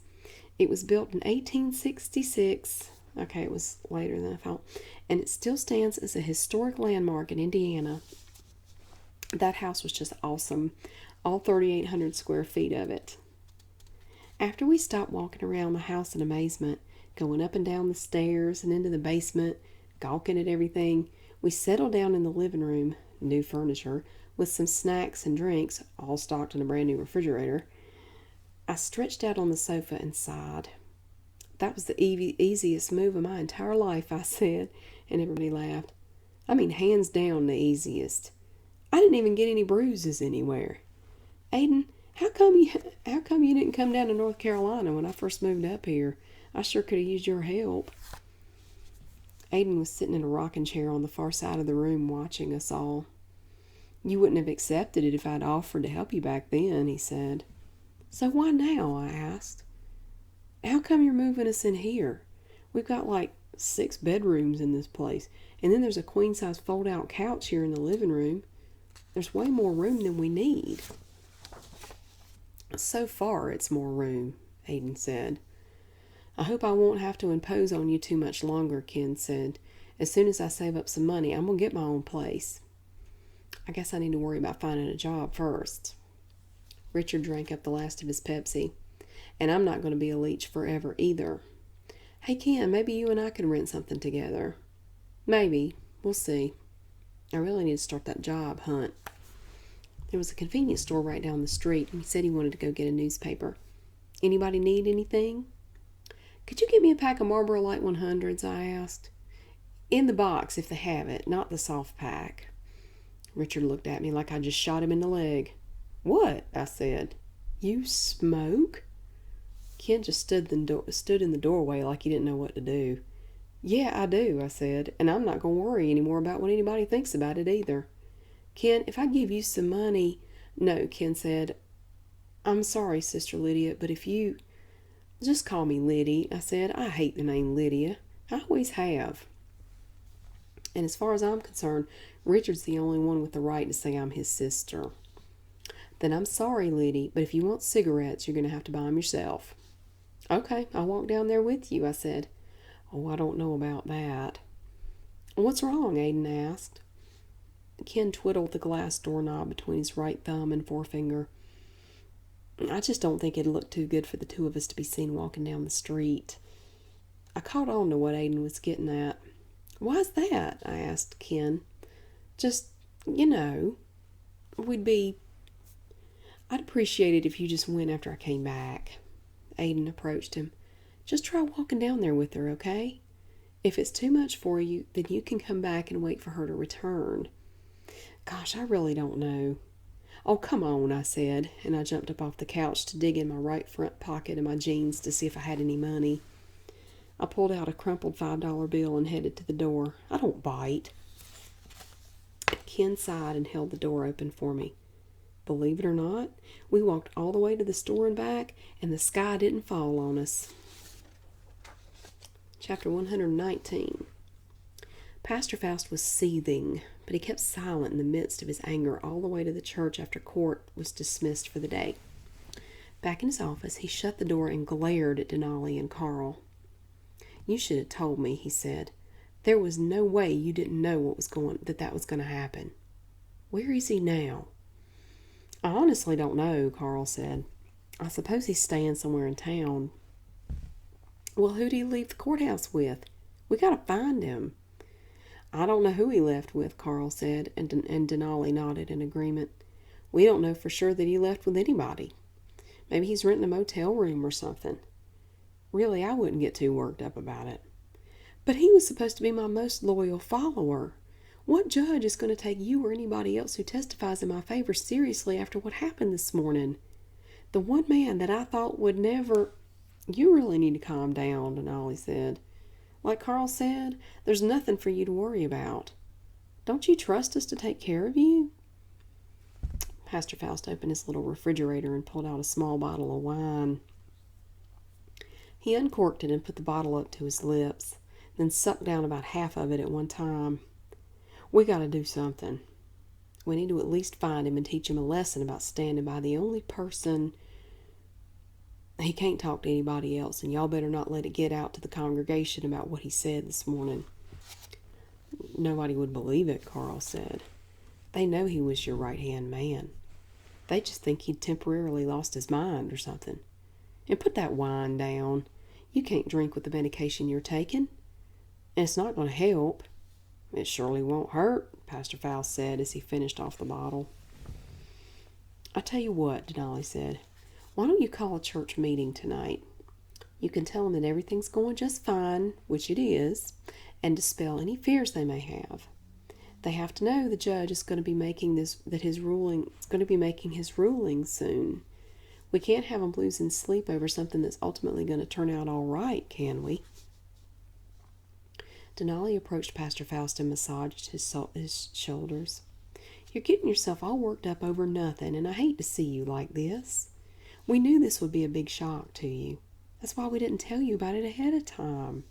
It was built in 1866. Okay, it was later than I thought. And it still stands as a historic landmark in Indiana. That house was just awesome. All 3,800 square feet of it. After we stopped walking around the house in amazement, going up and down the stairs and into the basement, gawking at everything, we settled down in the living room, new furniture, with some snacks and drinks, all stocked in a brand new refrigerator. I stretched out on the sofa and sighed. That was the easiest move of my entire life, I said, and everybody laughed. I mean, hands down the easiest. I didn't even get any bruises anywhere. Aiden, how come you didn't come down to North Carolina when I first moved up here? I sure could have used your help. Aiden was sitting in a rocking chair on the far side of the room watching us all. You wouldn't have accepted it if I'd offered to help you back then, he said. So why now? I asked. How come you're moving us in here? We've got like 6 bedrooms in this place, and then there's a queen-size fold-out couch here in the living room. There's way more room than we need. So far, it's more room, Aiden said. I hope I won't have to impose on you too much longer, Ken said. As soon as I save up some money, I'm going to get my own place. I guess I need to worry about finding a job first. Richard drank up the last of his Pepsi. And I'm not going to be a leech forever either. Hey, Ken, maybe you and I could rent something together. Maybe. We'll see. I really need to start that job hunt. There was a convenience store right down the street, and he said he wanted to go get a newspaper. Anybody need anything? Could you get me a pack of Marlboro Light 100s, I asked. In the box, if they have it, not the soft pack. Richard looked at me like I just shot him in the leg. What? I said. You smoke? Ken just stood in the doorway like he didn't know what to do. Yeah, I do, I said, and I'm not going to worry anymore about what anybody thinks about it either. Ken, if I give you some money... No, Ken said. I'm sorry, Sister Lydia, but if you... Just call me Liddy, I said. I hate the name Lydia. I always have. And as far as I'm concerned, Richard's the only one with the right to say I'm his sister. Then I'm sorry, Liddy, but if you want cigarettes, you're going to have to buy them yourself. Okay, I'll walk down there with you, I said. Oh, I don't know about that. What's wrong? Aiden asked. Ken twiddled the glass doorknob between his right thumb and forefinger. I just don't think it'd look too good for the two of us to be seen walking down the street. I caught on to what Aiden was getting at. Why's that? I asked Ken. Just, I'd appreciate it if you just went after I came back. Aiden approached him. Just try walking down there with her, okay? If it's too much for you, then you can come back and wait for her to return. Gosh, I really don't know. Oh, come on, I said, and I jumped up off the couch to dig in my right front pocket of my jeans to see if I had any money. I pulled out a crumpled $5 bill and headed to the door. I don't bite. Ken sighed and held the door open for me. Believe it or not, we walked all the way to the store and back, and the sky didn't fall on us. Chapter 119. Pastor Faust was seething, but he kept silent in the midst of his anger all the way to the church after court was dismissed for the day. Back in his office, he shut the door and glared at Denali and Carl. You should have told me, he said. There was no way you didn't know that was going to happen. Where is he now? I honestly don't know, Carl said. I suppose he's staying somewhere in town. Well, who did he leave the courthouse with? We got to find him. I don't know who he left with, Carl said, and Denali nodded in agreement. We don't know for sure that he left with anybody. Maybe he's renting a motel room or something. Really, I wouldn't get too worked up about it. But he was supposed to be my most loyal follower. What judge is going to take you or anybody else who testifies in my favor seriously after what happened this morning? The one man that I thought would never... You really need to calm down, Denali said. Like Carl said, there's nothing for you to worry about. Don't you trust us to take care of you? Pastor Faust opened his little refrigerator and pulled out a small bottle of wine. He uncorked it and put the bottle up to his lips, then sucked down about half of it at one time. We got to do something. We need to at least find him and teach him a lesson about standing by the only person. He can't talk to anybody else, and y'all better not let it get out to the congregation about what he said this morning. Nobody would believe it, Carl said. They know he was your right-hand man. They just think he'd temporarily lost his mind or something. And put that wine down. You can't drink with the medication you're taking. And it's not going to help. It surely won't hurt, Pastor Faust said as he finished off the bottle. I tell you what, Denali said. Why don't you call a church meeting tonight? You can tell them that everything's going just fine, which it is, and dispel any fears they may have. They have to know the judge is going to be making his ruling soon. We can't have them losing sleep over something that's ultimately going to turn out all right, can we? Denali approached Pastor Faust and massaged his shoulders. You're getting yourself all worked up over nothing, and I hate to see you like this. We knew this would be a big shock to you. That's why we didn't tell you about it ahead of time.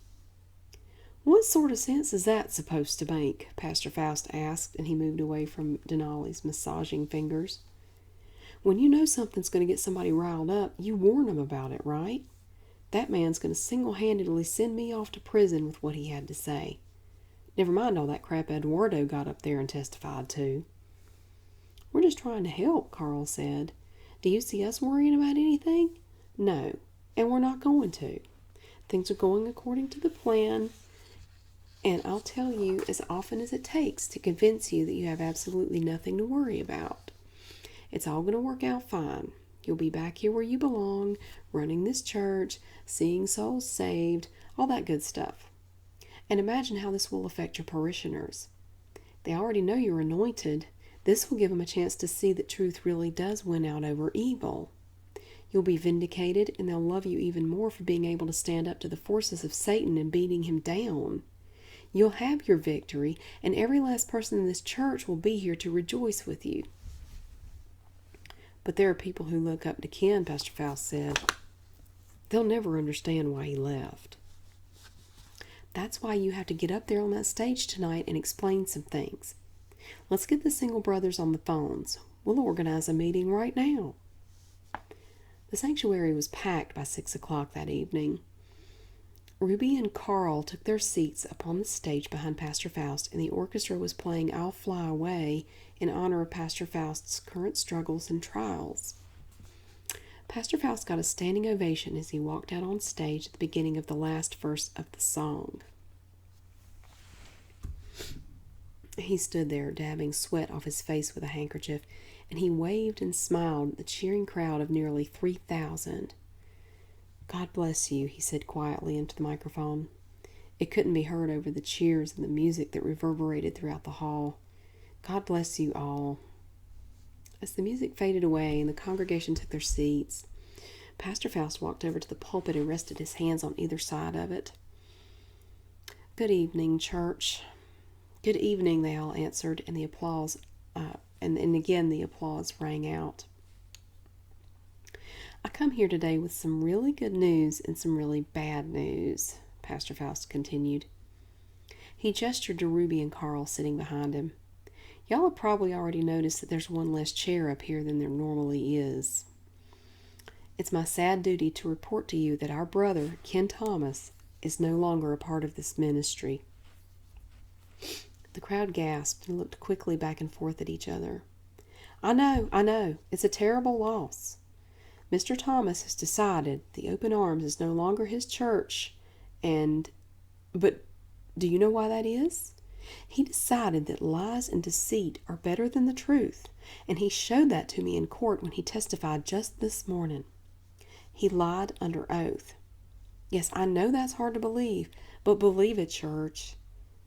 What sort of sense is that supposed to make? Pastor Faust asked, and he moved away from Denali's massaging fingers. When you know something's going to get somebody riled up, you warn them about it, right? That man's going to single-handedly send me off to prison with what he had to say. Never mind all that crap Eduardo got up there and testified to. We're just trying to help, Carl said. Do you see us worrying about anything? No, and we're not going to. Things are going according to the plan, and I'll tell you as often as it takes to convince you that you have absolutely nothing to worry about. It's all going to work out fine. You'll be back here where you belong, running this church, seeing souls saved, all that good stuff. And imagine how this will affect your parishioners. They already know you're anointed. This will give them a chance to see that truth really does win out over evil. You'll be vindicated, and they'll love you even more for being able to stand up to the forces of Satan and beating him down. You'll have your victory, and every last person in this church will be here to rejoice with you. But there are people who look up to Ken, Pastor Faust said. They'll never understand why he left. That's why you have to get up there on that stage tonight and explain some things. Let's get the single brothers on the phones. We'll organize a meeting right now. The sanctuary was packed by 6 o'clock that evening. Ruby and Carl took their seats upon the stage behind Pastor Faust, and the orchestra was playing I'll Fly Away in honor of Pastor Faust's current struggles and trials. Pastor Faust got a standing ovation as he walked out on stage at the beginning of the last verse of the song. He stood there, dabbing sweat off his face with a handkerchief, and he waved and smiled at the cheering crowd of nearly 3,000. God bless you, he said quietly into the microphone. It couldn't be heard over the cheers and the music that reverberated throughout the hall. God bless you all. As the music faded away and the congregation took their seats, Pastor Faust walked over to the pulpit and rested his hands on either side of it. Good evening, church. Good evening, they all answered, and the applause, and again the applause rang out. I come here today with some really good news and some really bad news, Pastor Faust continued. He gestured to Ruby and Carl sitting behind him. Y'all have probably already noticed that there's one less chair up here than there normally is. It's my sad duty to report to you that our brother, Ken Thomas, is no longer a part of this ministry. The crowd gasped and looked quickly back and forth at each other. I know. It's a terrible loss. Mr. Thomas has decided the Open Arms is no longer his church, but do you know why that is? He decided that lies and deceit are better than the truth, and he showed that to me in court when he testified just this morning. He lied under oath. Yes, I know that's hard to believe, but believe it, church.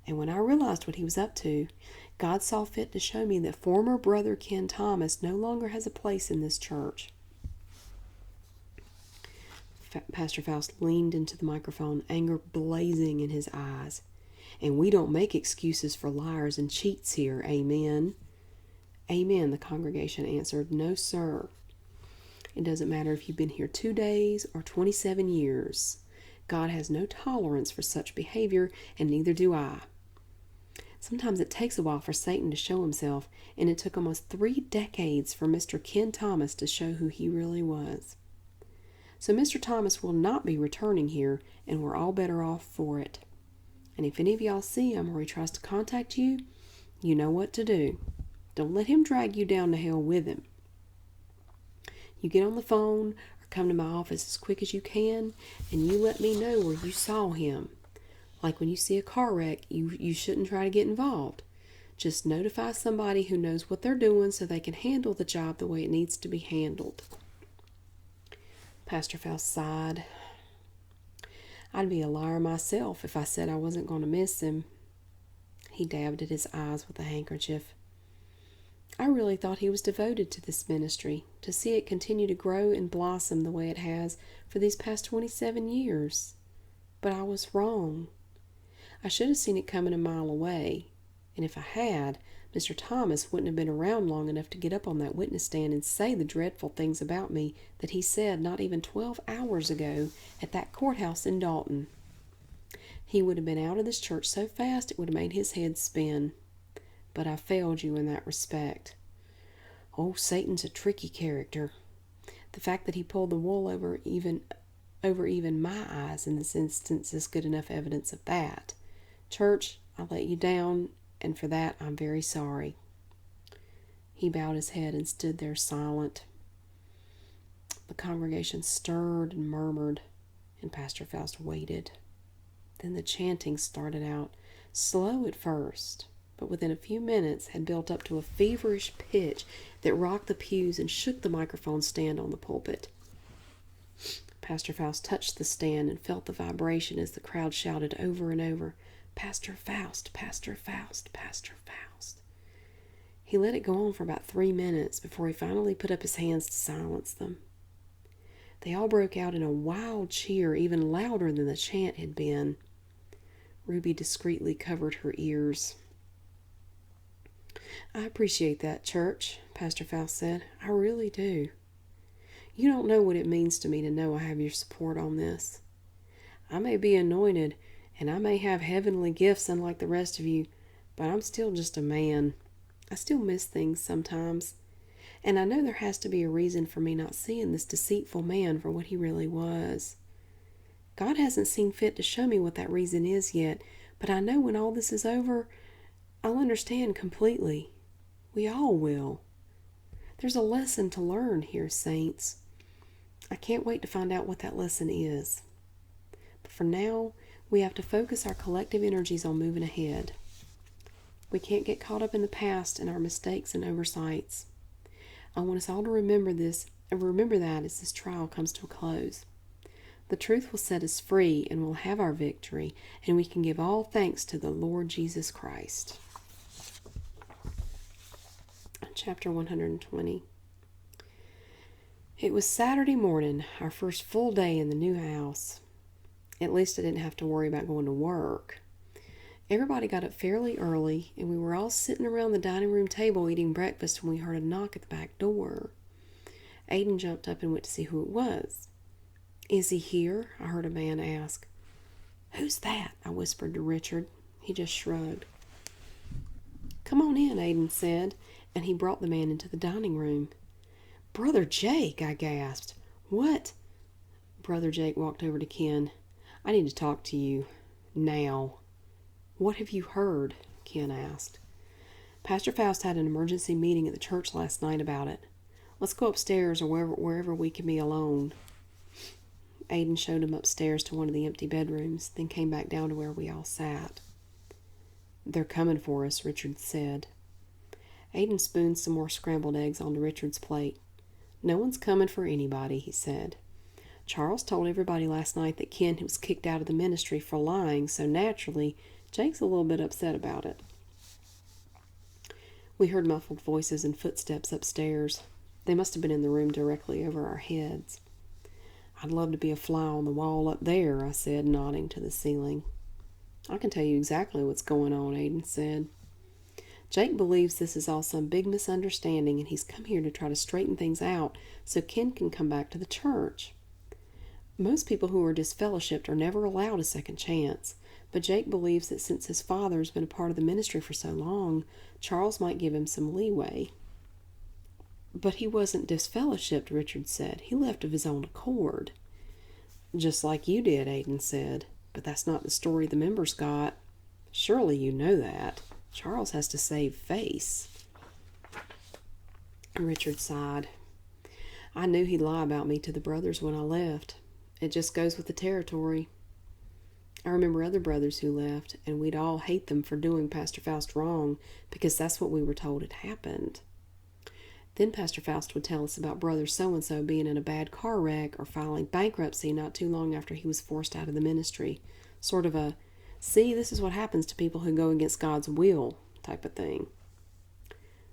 And when I realized what he was up to, God saw fit to show me that former brother Ken Thomas no longer has a place in this church. Pastor Faust leaned into the microphone, anger blazing in his eyes. "And we don't make excuses for liars and cheats here, amen?" "Amen," the congregation answered. "No, sir. It doesn't matter if you've been here 2 days or 27 years. God has no tolerance for such behavior, and neither do I. Sometimes it takes a while for Satan to show himself, and it took almost 3 decades for Mr. Ken Thomas to show who he really was. So Mr. Thomas will not be returning here, and we're all better off for it. And if any of y'all see him or he tries to contact you, you know what to do. Don't let him drag you down to hell with him. You get on the phone or come to my office as quick as you can, and you let me know where you saw him. Like when you see a car wreck, you shouldn't try to get involved. Just notify somebody who knows what they're doing so they can handle the job the way it needs to be handled." Pastor Faust sighed. "I'd be a liar myself if I said I wasn't going to miss him." He dabbed at his eyes with a handkerchief. "I really thought he was devoted to this ministry, to see it continue to grow and blossom the way it has for these past 27 years. But I was wrong. I should have seen it coming a mile away, and if I had, Mr. Thomas wouldn't have been around long enough to get up on that witness stand and say the dreadful things about me that he said not even 12 hours ago at that courthouse in Dalton. He would have been out of this church so fast it would have made his head spin. But I failed you in that respect. Oh, Satan's a tricky character. The fact that he pulled the wool over even my eyes in this instance is good enough evidence of that. Church, I let you down, and for that I'm very sorry." He bowed his head and stood there silent. The congregation stirred and murmured, and Pastor Faust waited. Then the chanting started out, slow at first, but within a few minutes had built up to a feverish pitch that rocked the pews and shook the microphone stand on the pulpit. Pastor Faust touched the stand and felt the vibration as the crowd shouted over and over, "Pastor Faust, Pastor Faust, Pastor Faust." He let it go on for about 3 minutes before he finally put up his hands to silence them. They all broke out in a wild cheer, even louder than the chant had been. Ruby discreetly covered her ears. "I appreciate that, church," Pastor Faust said. "I really do. You don't know what it means to me to know I have your support on this. I may be anointed, and I may have heavenly gifts unlike the rest of you, but I'm still just a man. I still miss things sometimes, and I know there has to be a reason for me not seeing this deceitful man for what he really was. God hasn't seen fit to show me what that reason is yet, but I know when all this is over, I'll understand completely. We all will. There's a lesson to learn here, saints. I can't wait to find out what that lesson is. But for now, we have to focus our collective energies on moving ahead. We can't get caught up in the past and our mistakes and oversights. I want us all to remember this and remember that as this trial comes to a close. The truth will set us free and we'll have our victory, and we can give all thanks to the Lord Jesus Christ." Chapter 120. It was Saturday morning, our first full day in the new house. At least I didn't have to worry about going to work. Everybody got up fairly early, and we were all sitting around the dining room table eating breakfast when we heard a knock at the back door. Aiden jumped up and went to see who it was. "Is he here?" I heard a man ask. "Who's that?" I whispered to Richard. He just shrugged. "Come on in," Aiden said, and he brought the man into the dining room. "Brother Jake," I gasped. "What?" Brother Jake walked over to Ken. "I need to talk to you. Now." "What have you heard?" Ken asked. "Pastor Faust had an emergency meeting at the church last night about it. Let's go upstairs or wherever we can be alone." Aiden showed him upstairs to one of the empty bedrooms, then came back down to where we all sat. "They're coming for us," Richard said. Aiden spooned some more scrambled eggs onto Richard's plate. "No one's coming for anybody," he said. "Charles told everybody last night that Ken was kicked out of the ministry for lying, so naturally, Jake's a little bit upset about it." We heard muffled voices and footsteps upstairs. They must have been in the room directly over our heads. I'd love to be a fly on the wall up there, I said, nodding to the ceiling. I can tell you exactly what's going on, Aiden said. Jake believes this is all some big misunderstanding, and he's come here to try to straighten things out so Ken can come back to the church. Most people who are disfellowshipped are never allowed a second chance, but Jake believes that since his father has been a part of the ministry for so long, Charles might give him some leeway. But he wasn't disfellowshipped, Richard said. He left of his own accord. Just like you did, Aiden said. But that's not the story the members got. Surely you know that. Charles has to save face. Richard sighed. I knew he'd lie about me to the brothers when I left. It just goes with the territory. I remember other brothers who left, and we'd all hate them for doing Pastor Faust wrong because that's what we were told had happened. Then Pastor Faust would tell us about brother so-and-so being in a bad car wreck or filing bankruptcy not too long after he was forced out of the ministry. Sort of a, see, this is what happens to people who go against God's will type of thing.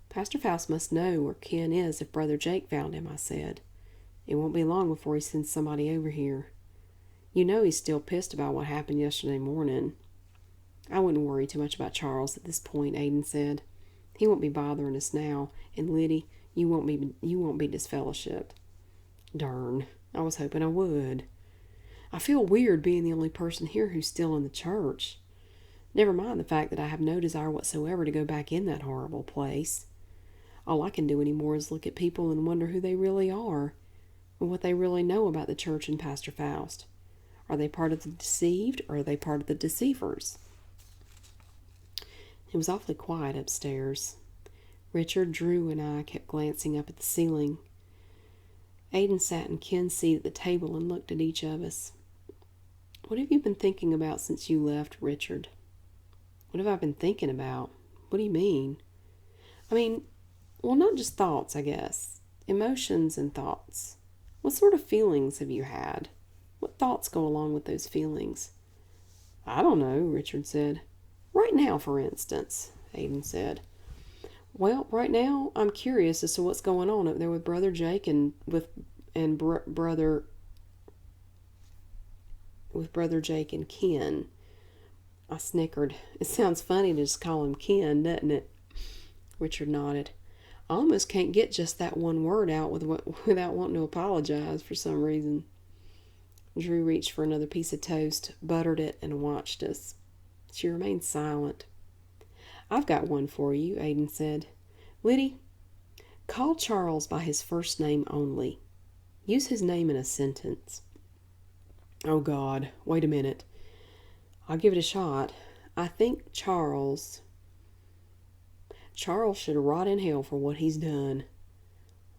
Pastor Faust must know where Ken is if Brother Jake found him, I said. It won't be long before he sends somebody over here. You know he's still pissed about what happened yesterday morning. I wouldn't worry too much about Charles at this point, Aiden said. He won't be bothering us now, and Liddy, you won't be disfellowshipped. Darn, I was hoping I would. I feel weird being the only person here who's still in the church. Never mind the fact that I have no desire whatsoever to go back in that horrible place. All I can do anymore is look at people and wonder who they really are, and what they really know about the church and Pastor Faust. Are they part of the deceived, or are they part of the deceivers? It was awfully quiet upstairs. Richard, Drew, and I kept glancing up at the ceiling. Aiden sat in Ken's seat at the table and looked at each of us. What have you been thinking about since you left, Richard? What have I been thinking about? What do you mean? Well, not just thoughts, I guess. Emotions and thoughts. What sort of feelings have you had? What thoughts go along with those feelings? I don't know, Richard said. Right now, for instance, Aiden said. Well, right now, I'm curious as to what's going on up there with Brother Jake and Brother Jake and Ken. I snickered. It sounds funny to just call him Ken, doesn't it? Richard nodded. I almost can't get just that one word out without wanting to apologize for some reason. Drew reached for another piece of toast, buttered it, and watched us. She remained silent. I've got one for you, Aiden said. Liddy, call Charles by his first name only. Use his name in a sentence. Oh, God, wait a minute. I'll give it a shot. I think Charles should rot in hell for what he's done.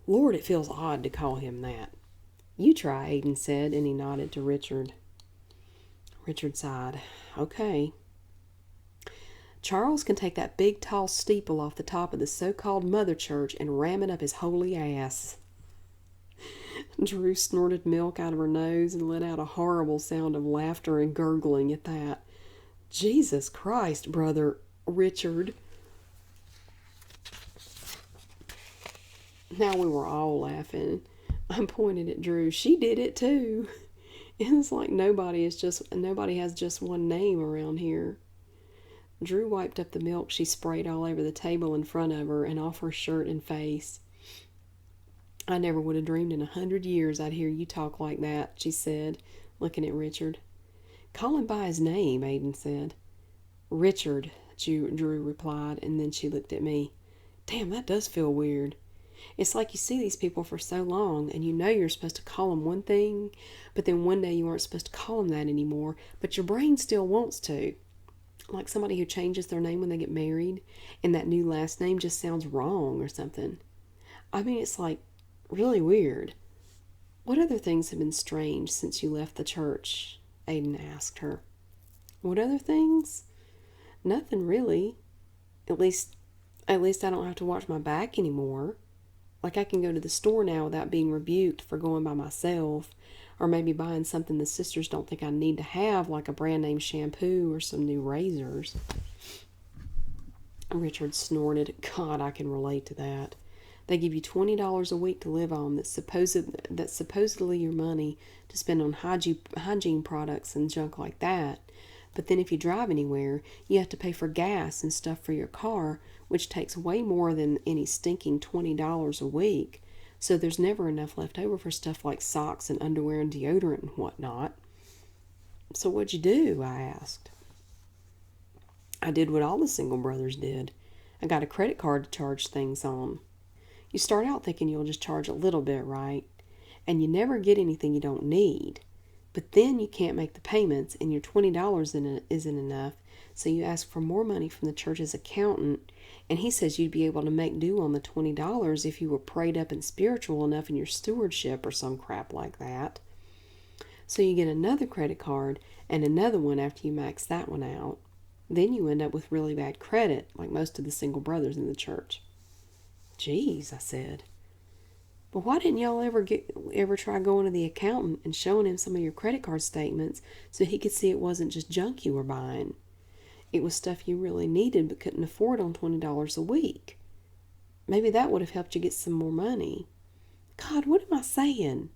Lord, it feels odd to call him that. You try, Aiden said, and he nodded to Richard. Richard sighed. Okay. Charles can take that big tall steeple off the top of the so-called mother church and ram it up his holy ass. Drew snorted milk out of her nose and let out a horrible sound of laughter and gurgling at that. Jesus Christ, Brother Richard. Now we were all laughing. I pointed at Drew. She did it too. It's like nobody has just one name around here. Drew wiped up the milk she sprayed all over the table in front of her and off her shirt and face. I never would have dreamed in 100 years I'd hear you talk like that, she said, looking at Richard. Call him by his name, Aiden said. Richard, Drew replied, and then she looked at me. Damn, that does feel weird. It's like you see these people for so long, and you know you're supposed to call them one thing, but then one day you aren't supposed to call them that anymore, but your brain still wants to. Like somebody who changes their name when they get married, and that new last name just sounds wrong or something. It's like really weird. What other things have been strange since you left the church? Aiden asked her. What other things? Nothing really. At least I don't have to watch my back anymore. Like I can go to the store now without being rebuked for going by myself, or maybe buying something the sisters don't think I need to have, like a brand name shampoo or some new razors. Richard snorted. God, I can relate to that. They give you $20 a week to live on that's supposedly your money to spend on hygiene products and junk like that. But then if you drive anywhere, you have to pay for gas and stuff for your car, which takes way more than any stinking $20 a week. So there's never enough left over for stuff like socks and underwear and deodorant and whatnot. So what'd you do? I asked. I did what all the single brothers did. I got a credit card to charge things on. You start out thinking you'll just charge a little bit, right? And you never get anything you don't need. But then you can't make the payments and your $20 isn't enough, so you ask for more money from the church's accountant, and he says you'd be able to make do on the $20 if you were prayed up and spiritual enough in your stewardship or some crap like that. So you get another credit card and another one after you max that one out. Then you end up with really bad credit, like most of the single brothers in the church. Geez, I said. But why didn't y'all ever try going to the accountant and showing him some of your credit card statements so he could see it wasn't just junk you were buying? It was stuff you really needed but couldn't afford on $20 a week. Maybe that would have helped you get some more money. God, what am I saying?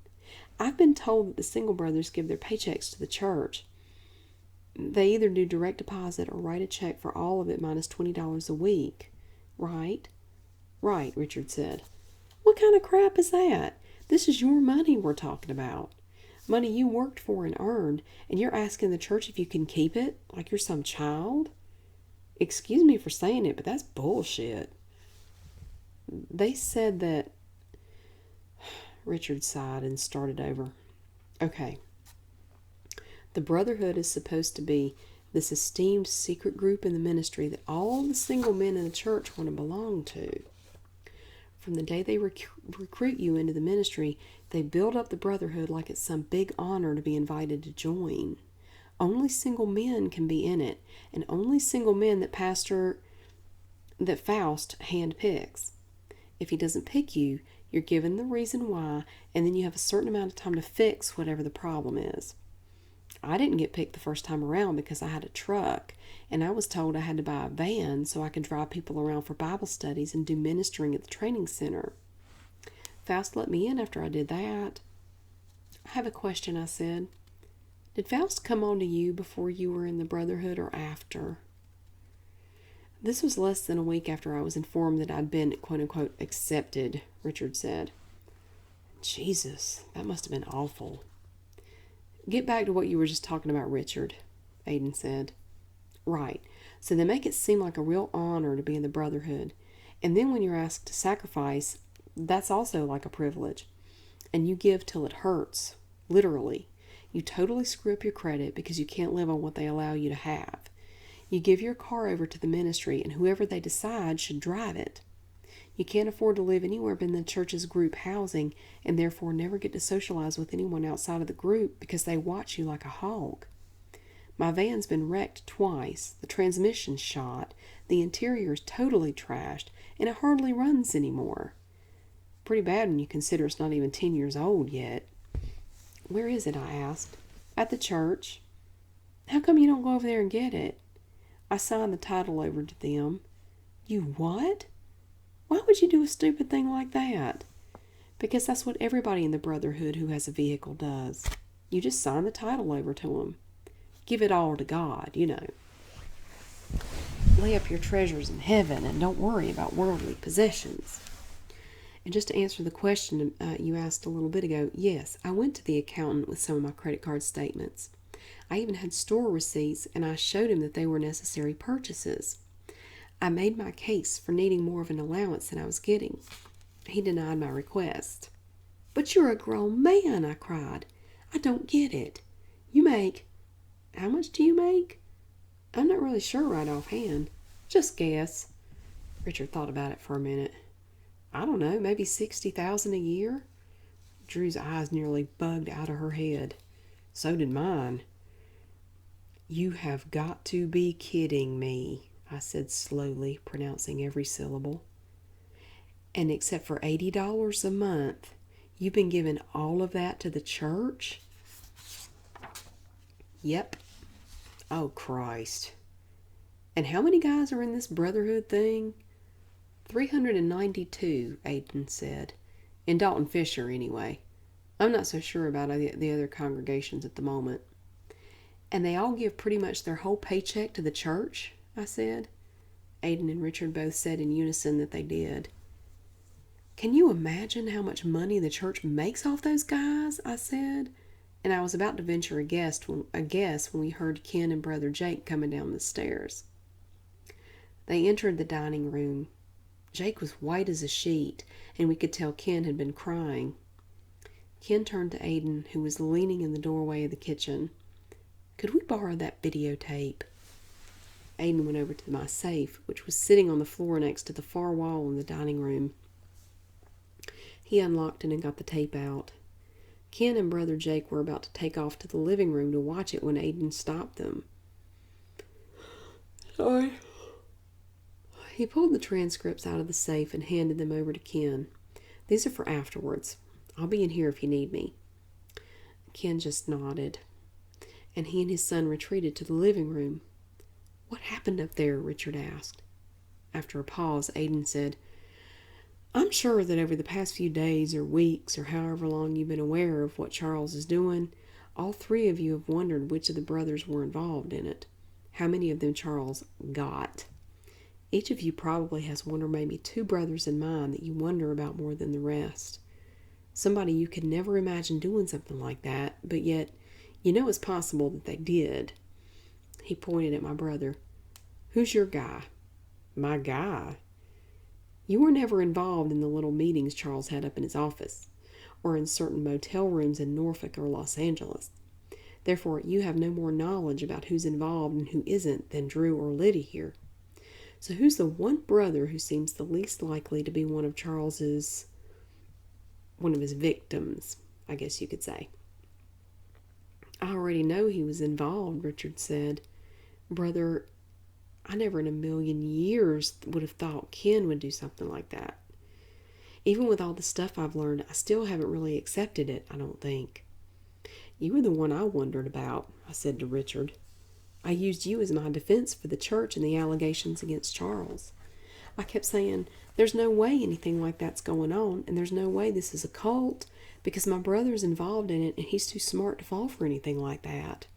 I've been told that the single brothers give their paychecks to the church. They either do direct deposit or write a check for all of it minus $20 a week. Right? Right, Richard said. What kind of crap is that? This is your money we're talking about. Money you worked for and earned, and you're asking the church if you can keep it like you're some child? Excuse me for saying it, but that's bullshit. They said that... Richard sighed and started over. Okay. The Brotherhood is supposed to be this esteemed secret group in the ministry that all the single men in the church want to belong to. From the day they recruit you into the ministry, they build up the Brotherhood like it's some big honor to be invited to join. Only single men can be in it, and only single men that Faust handpicks. If he doesn't pick you, you're given the reason why, and then you have a certain amount of time to fix whatever the problem is. I didn't get picked the first time around because I had a truck, and I was told I had to buy a van so I could drive people around for Bible studies and do ministering at the training center. Faust let me in after I did that. I have a question, I said. Did Faust come on to you before you were in the Brotherhood or after? This was less than a week after I was informed that I'd been, quote-unquote, accepted, Richard said. Jesus, that must have been awful. Get back to what you were just talking about, Richard, Aiden said. Right. So they make it seem like a real honor to be in the Brotherhood. And then when you're asked to sacrifice, that's also like a privilege. And you give till it hurts. Literally. You totally screw up your credit because you can't live on what they allow you to have. You give your car over to the ministry, and whoever they decide should drive it. You can't afford to live anywhere but in the church's group housing, and therefore never get to socialize with anyone outside of the group because they watch you like a hog. My van's been wrecked twice, the transmission's shot, the interior's totally trashed, and it hardly runs anymore. Pretty bad when you consider it's not even 10 years old yet. Where is it? I asked. At the church. How come you don't go over there and get it? I signed the title over to them. You what? Why would you do a stupid thing like that? Because that's what everybody in the Brotherhood who has a vehicle does. You just sign the title over to them. Give it all to God, you know. Lay up your treasures in heaven and don't worry about worldly possessions. And just to answer the question you asked a little bit ago, yes, I went to the accountant with some of my credit card statements. I even had store receipts, and I showed him that they were necessary purchases. I made my case for needing more of an allowance than I was getting. He denied my request. But you're a grown man, I cried. I don't get it. You make... How much do you make? I'm not really sure right offhand. Just guess. Richard thought about it for a minute. I don't know, maybe $60,000 a year? Drew's eyes nearly bugged out of her head. So did mine. You have got to be kidding me, I said slowly, pronouncing every syllable. And except for $80 a month, you've been giving all of that to the church? Yep. Oh, Christ. And how many guys are in this Brotherhood thing? 392, Aidan said. In Dalton Fisher, anyway. I'm not so sure about the other congregations at the moment. And they all give pretty much their whole paycheck to the church? I said. Aidan and Richard both said in unison that they did. Can you imagine how much money the church makes off those guys? I said. And I was about to venture a guess when we heard Ken and Brother Jake coming down the stairs. They entered the dining room. Jake was white as a sheet, and we could tell Ken had been crying. Ken turned to Aidan, who was leaning in the doorway of the kitchen. Could we borrow that videotape? Aidan went over to my safe, which was sitting on the floor next to the far wall in the dining room. He unlocked it and got the tape out. Ken and Brother Jake were about to take off to the living room to watch it when Aidan stopped them. Sorry. He pulled the transcripts out of the safe and handed them over to Ken. These are for afterwards. I'll be in here if you need me. Ken just nodded, and he and his son retreated to the living room. What happened up there? Richard asked. After a pause, Aidan said, I'm sure that over the past few days or weeks or however long you've been aware of what Charles is doing, all three of you have wondered which of the brothers were involved in it. How many of them Charles got? Each of you probably has one or maybe two brothers in mind that you wonder about more than the rest. Somebody you could never imagine doing something like that, but yet you know it's possible that they did. He pointed at my brother. Who's your guy? My guy? You were never involved in the little meetings Charles had up in his office, or in certain motel rooms in Norfolk or Los Angeles. Therefore, you have no more knowledge about who's involved and who isn't than Drew or Liddy here. So who's the one brother who seems the least likely to be one of his victims, I guess you could say? I already know he was involved, Richard said. Brother, I never in a million years would have thought Ken would do something like that. Even with all the stuff I've learned, I still haven't really accepted it, I don't think. You were the one I wondered about, I said to Richard. I used you as my defense for the church and the allegations against Charles. I kept saying, there's no way anything like that's going on, and there's no way this is a cult, because my brother's involved in it, and he's too smart to fall for anything like that.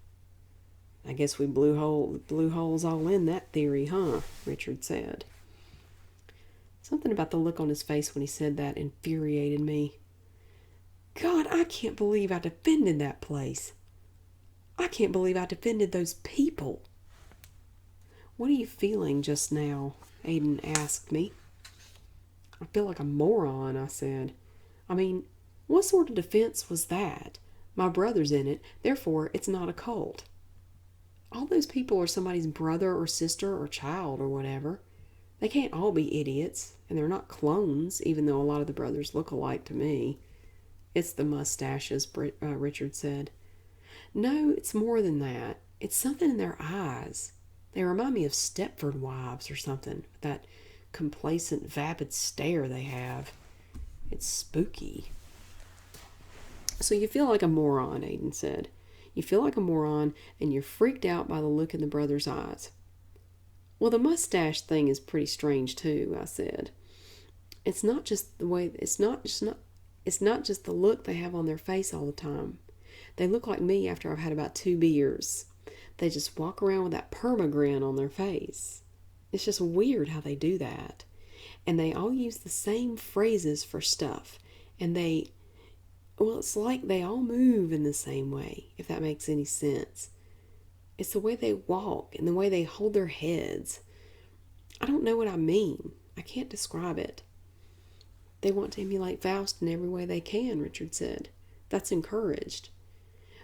I guess we blew holes all in that theory, huh? Richard said. Something about the look on his face when he said that infuriated me. God, I can't believe I defended that place. I can't believe I defended those people. What are you feeling just now? Aidan asked me. I feel like a moron, I said. I mean, what sort of defense was that? My brother's in it, therefore it's not a cult. All those people are somebody's brother or sister or child or whatever. They can't all be idiots, and they're not clones, even though a lot of the brothers look alike to me. It's the mustaches, Richard said. No, it's more than that. It's something in their eyes. They remind me of Stepford wives or something. That complacent, vapid stare they have. It's spooky. So you feel like a moron, Aidan said. You feel like a moron, and you're freaked out by the look in the brother's eyes. Well, the mustache thing is pretty strange too, I said. It's not just the look they have on their face all the time. They look like me after I've had about 2 beers. They just walk around with that perma-grin on their face. It's just weird how they do that. And they all use the same phrases for stuff. And it's like they all move in the same way, if that makes any sense. It's the way they walk and the way they hold their heads. I don't know what I mean. I can't describe it. They want to emulate Faust in every way they can, Richard said. That's encouraged.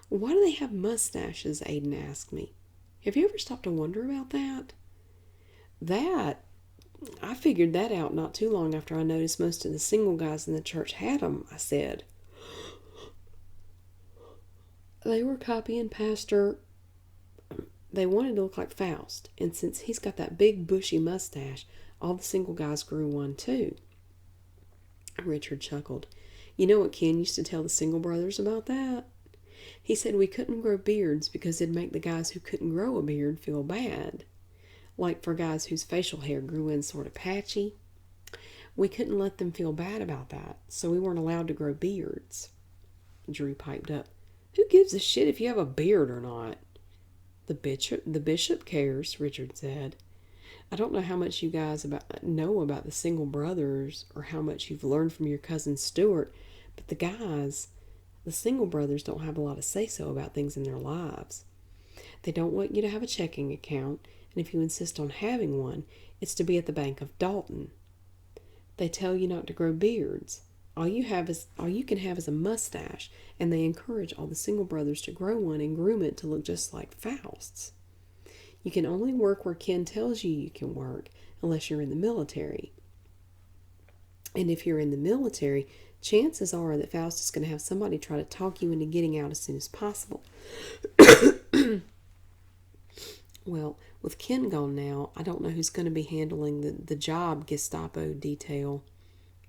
Why do they have mustaches? Aidan asked me. Have you ever stopped to wonder about that? I figured that out not too long after I noticed most of the single guys in the church had them, I said. They were copying Pastor. They wanted to look like Faust, and since he's got that big bushy mustache, all the single guys grew one too. Richard chuckled. You know what Ken used to tell the single brothers about that? He said we couldn't grow beards because it'd make the guys who couldn't grow a beard feel bad. Like for guys whose facial hair grew in sort of patchy. We couldn't let them feel bad about that, so we weren't allowed to grow beards. Drew piped up. Who gives a shit if you have a beard or not? The bishop cares, Richard said. I don't know how much you guys know about the single brothers or how much you've learned from your cousin Stuart, but the single brothers don't have a lot of say-so about things in their lives. They don't want you to have a checking account, and if you insist on having one, it's to be at the Bank of Dalton. They tell you not to grow beards. All you can have is a mustache, and they encourage all the single brothers to grow one and groom it to look just like Faust's. You can only work where Ken tells you can work, unless you're in the military. And if you're in the military, chances are that Faust is going to have somebody try to talk you into getting out as soon as possible. Well, with Ken gone now, I don't know who's going to be handling the job Gestapo detail.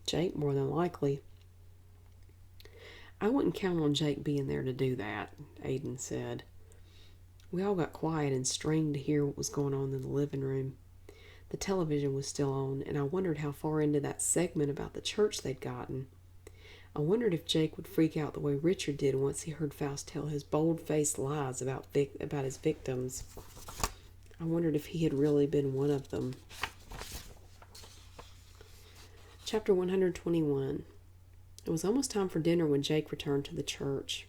Jake, more than likely. I wouldn't count on Jake being there to do that, Aiden said. We all got quiet and strained to hear what was going on in the living room. The television was still on, and I wondered how far into that segment about the church they'd gotten. I wondered if Jake would freak out the way Richard did once he heard Faust tell his bold-faced lies about his victims. I wondered if he had really been one of them. Chapter 121. It was almost time for dinner when Jake returned to the church.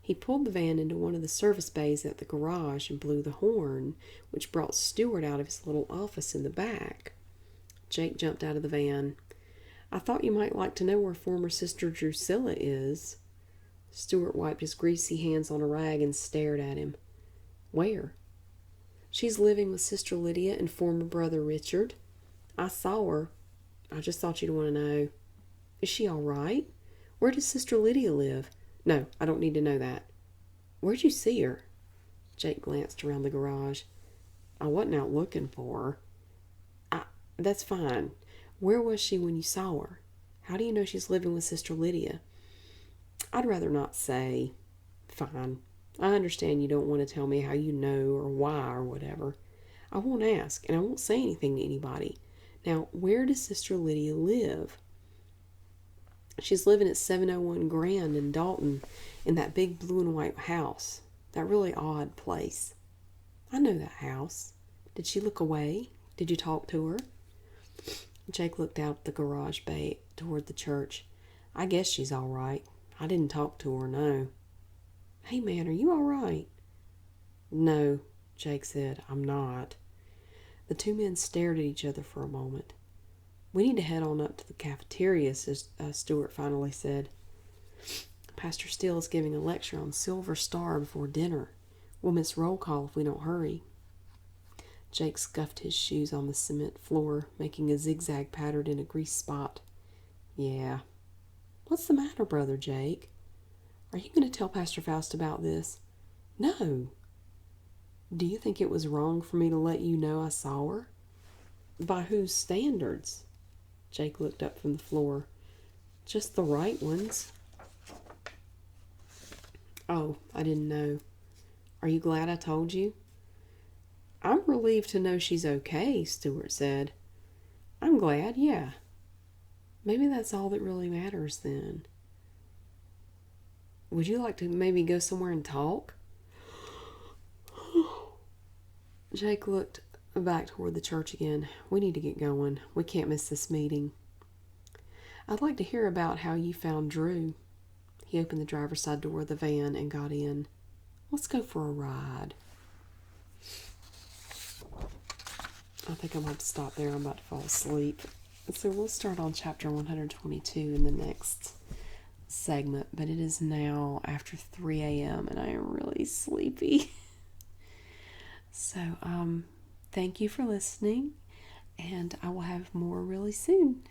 He pulled the van into one of the service bays at the garage and blew the horn, which brought Stuart out of his little office in the back. Jake jumped out of the van. I thought you might like to know where former Sister Drusilla is. Stuart wiped his greasy hands on a rag and stared at him. Where? She's living with Sister Lydia and former brother Richard. I saw her. I just thought you'd want to know. Is she all right? Where does Sister Lydia live? No, I don't need to know that. Where'd you see her? Jake glanced around the garage. I wasn't out looking for her. That's fine. Where was she when you saw her? How do you know she's living with Sister Lydia? I'd rather not say. Fine. I understand you don't want to tell me how you know or why or whatever. I won't ask, and I won't say anything to anybody. Now, where does Sister Lydia live? She's living at 701 Grand in Dalton in that big blue and white house. That really odd place. I know that house. Did she look away? Did you talk to her? Jake looked out the garage bay toward the church. I guess she's all right. I didn't talk to her, no. Hey, man, are you all right? No, Jake said, I'm not. The two men stared at each other for a moment. We need to head on up to the cafeteria, Stuart finally said. Pastor Steele is giving a lecture on Silver Star before dinner. We'll miss roll call if we don't hurry. Jake scuffed his shoes on the cement floor, making a zigzag pattern in a grease spot. Yeah. What's the matter, Brother Jake? Are you going to tell Pastor Faust about this? No. Do you think it was wrong for me to let you know I saw her? By whose standards? Jake looked up from the floor. Just the right ones. Oh, I didn't know. Are you glad I told you? I'm relieved to know she's okay, Stuart said. I'm glad, yeah. Maybe that's all that really matters then. Would you like to maybe go somewhere and talk? Jake looked back toward the church again. We need to get going. We can't miss this meeting. I'd like to hear about how you found Drew. He opened the driver's side door of the van and got in. Let's go for a ride. I think I'm going to stop there. I'm about to fall asleep. So we'll start on chapter 122 in the next segment. But it is now after 3 a.m. and I am really sleepy. So, thank you for listening. And I will have more really soon.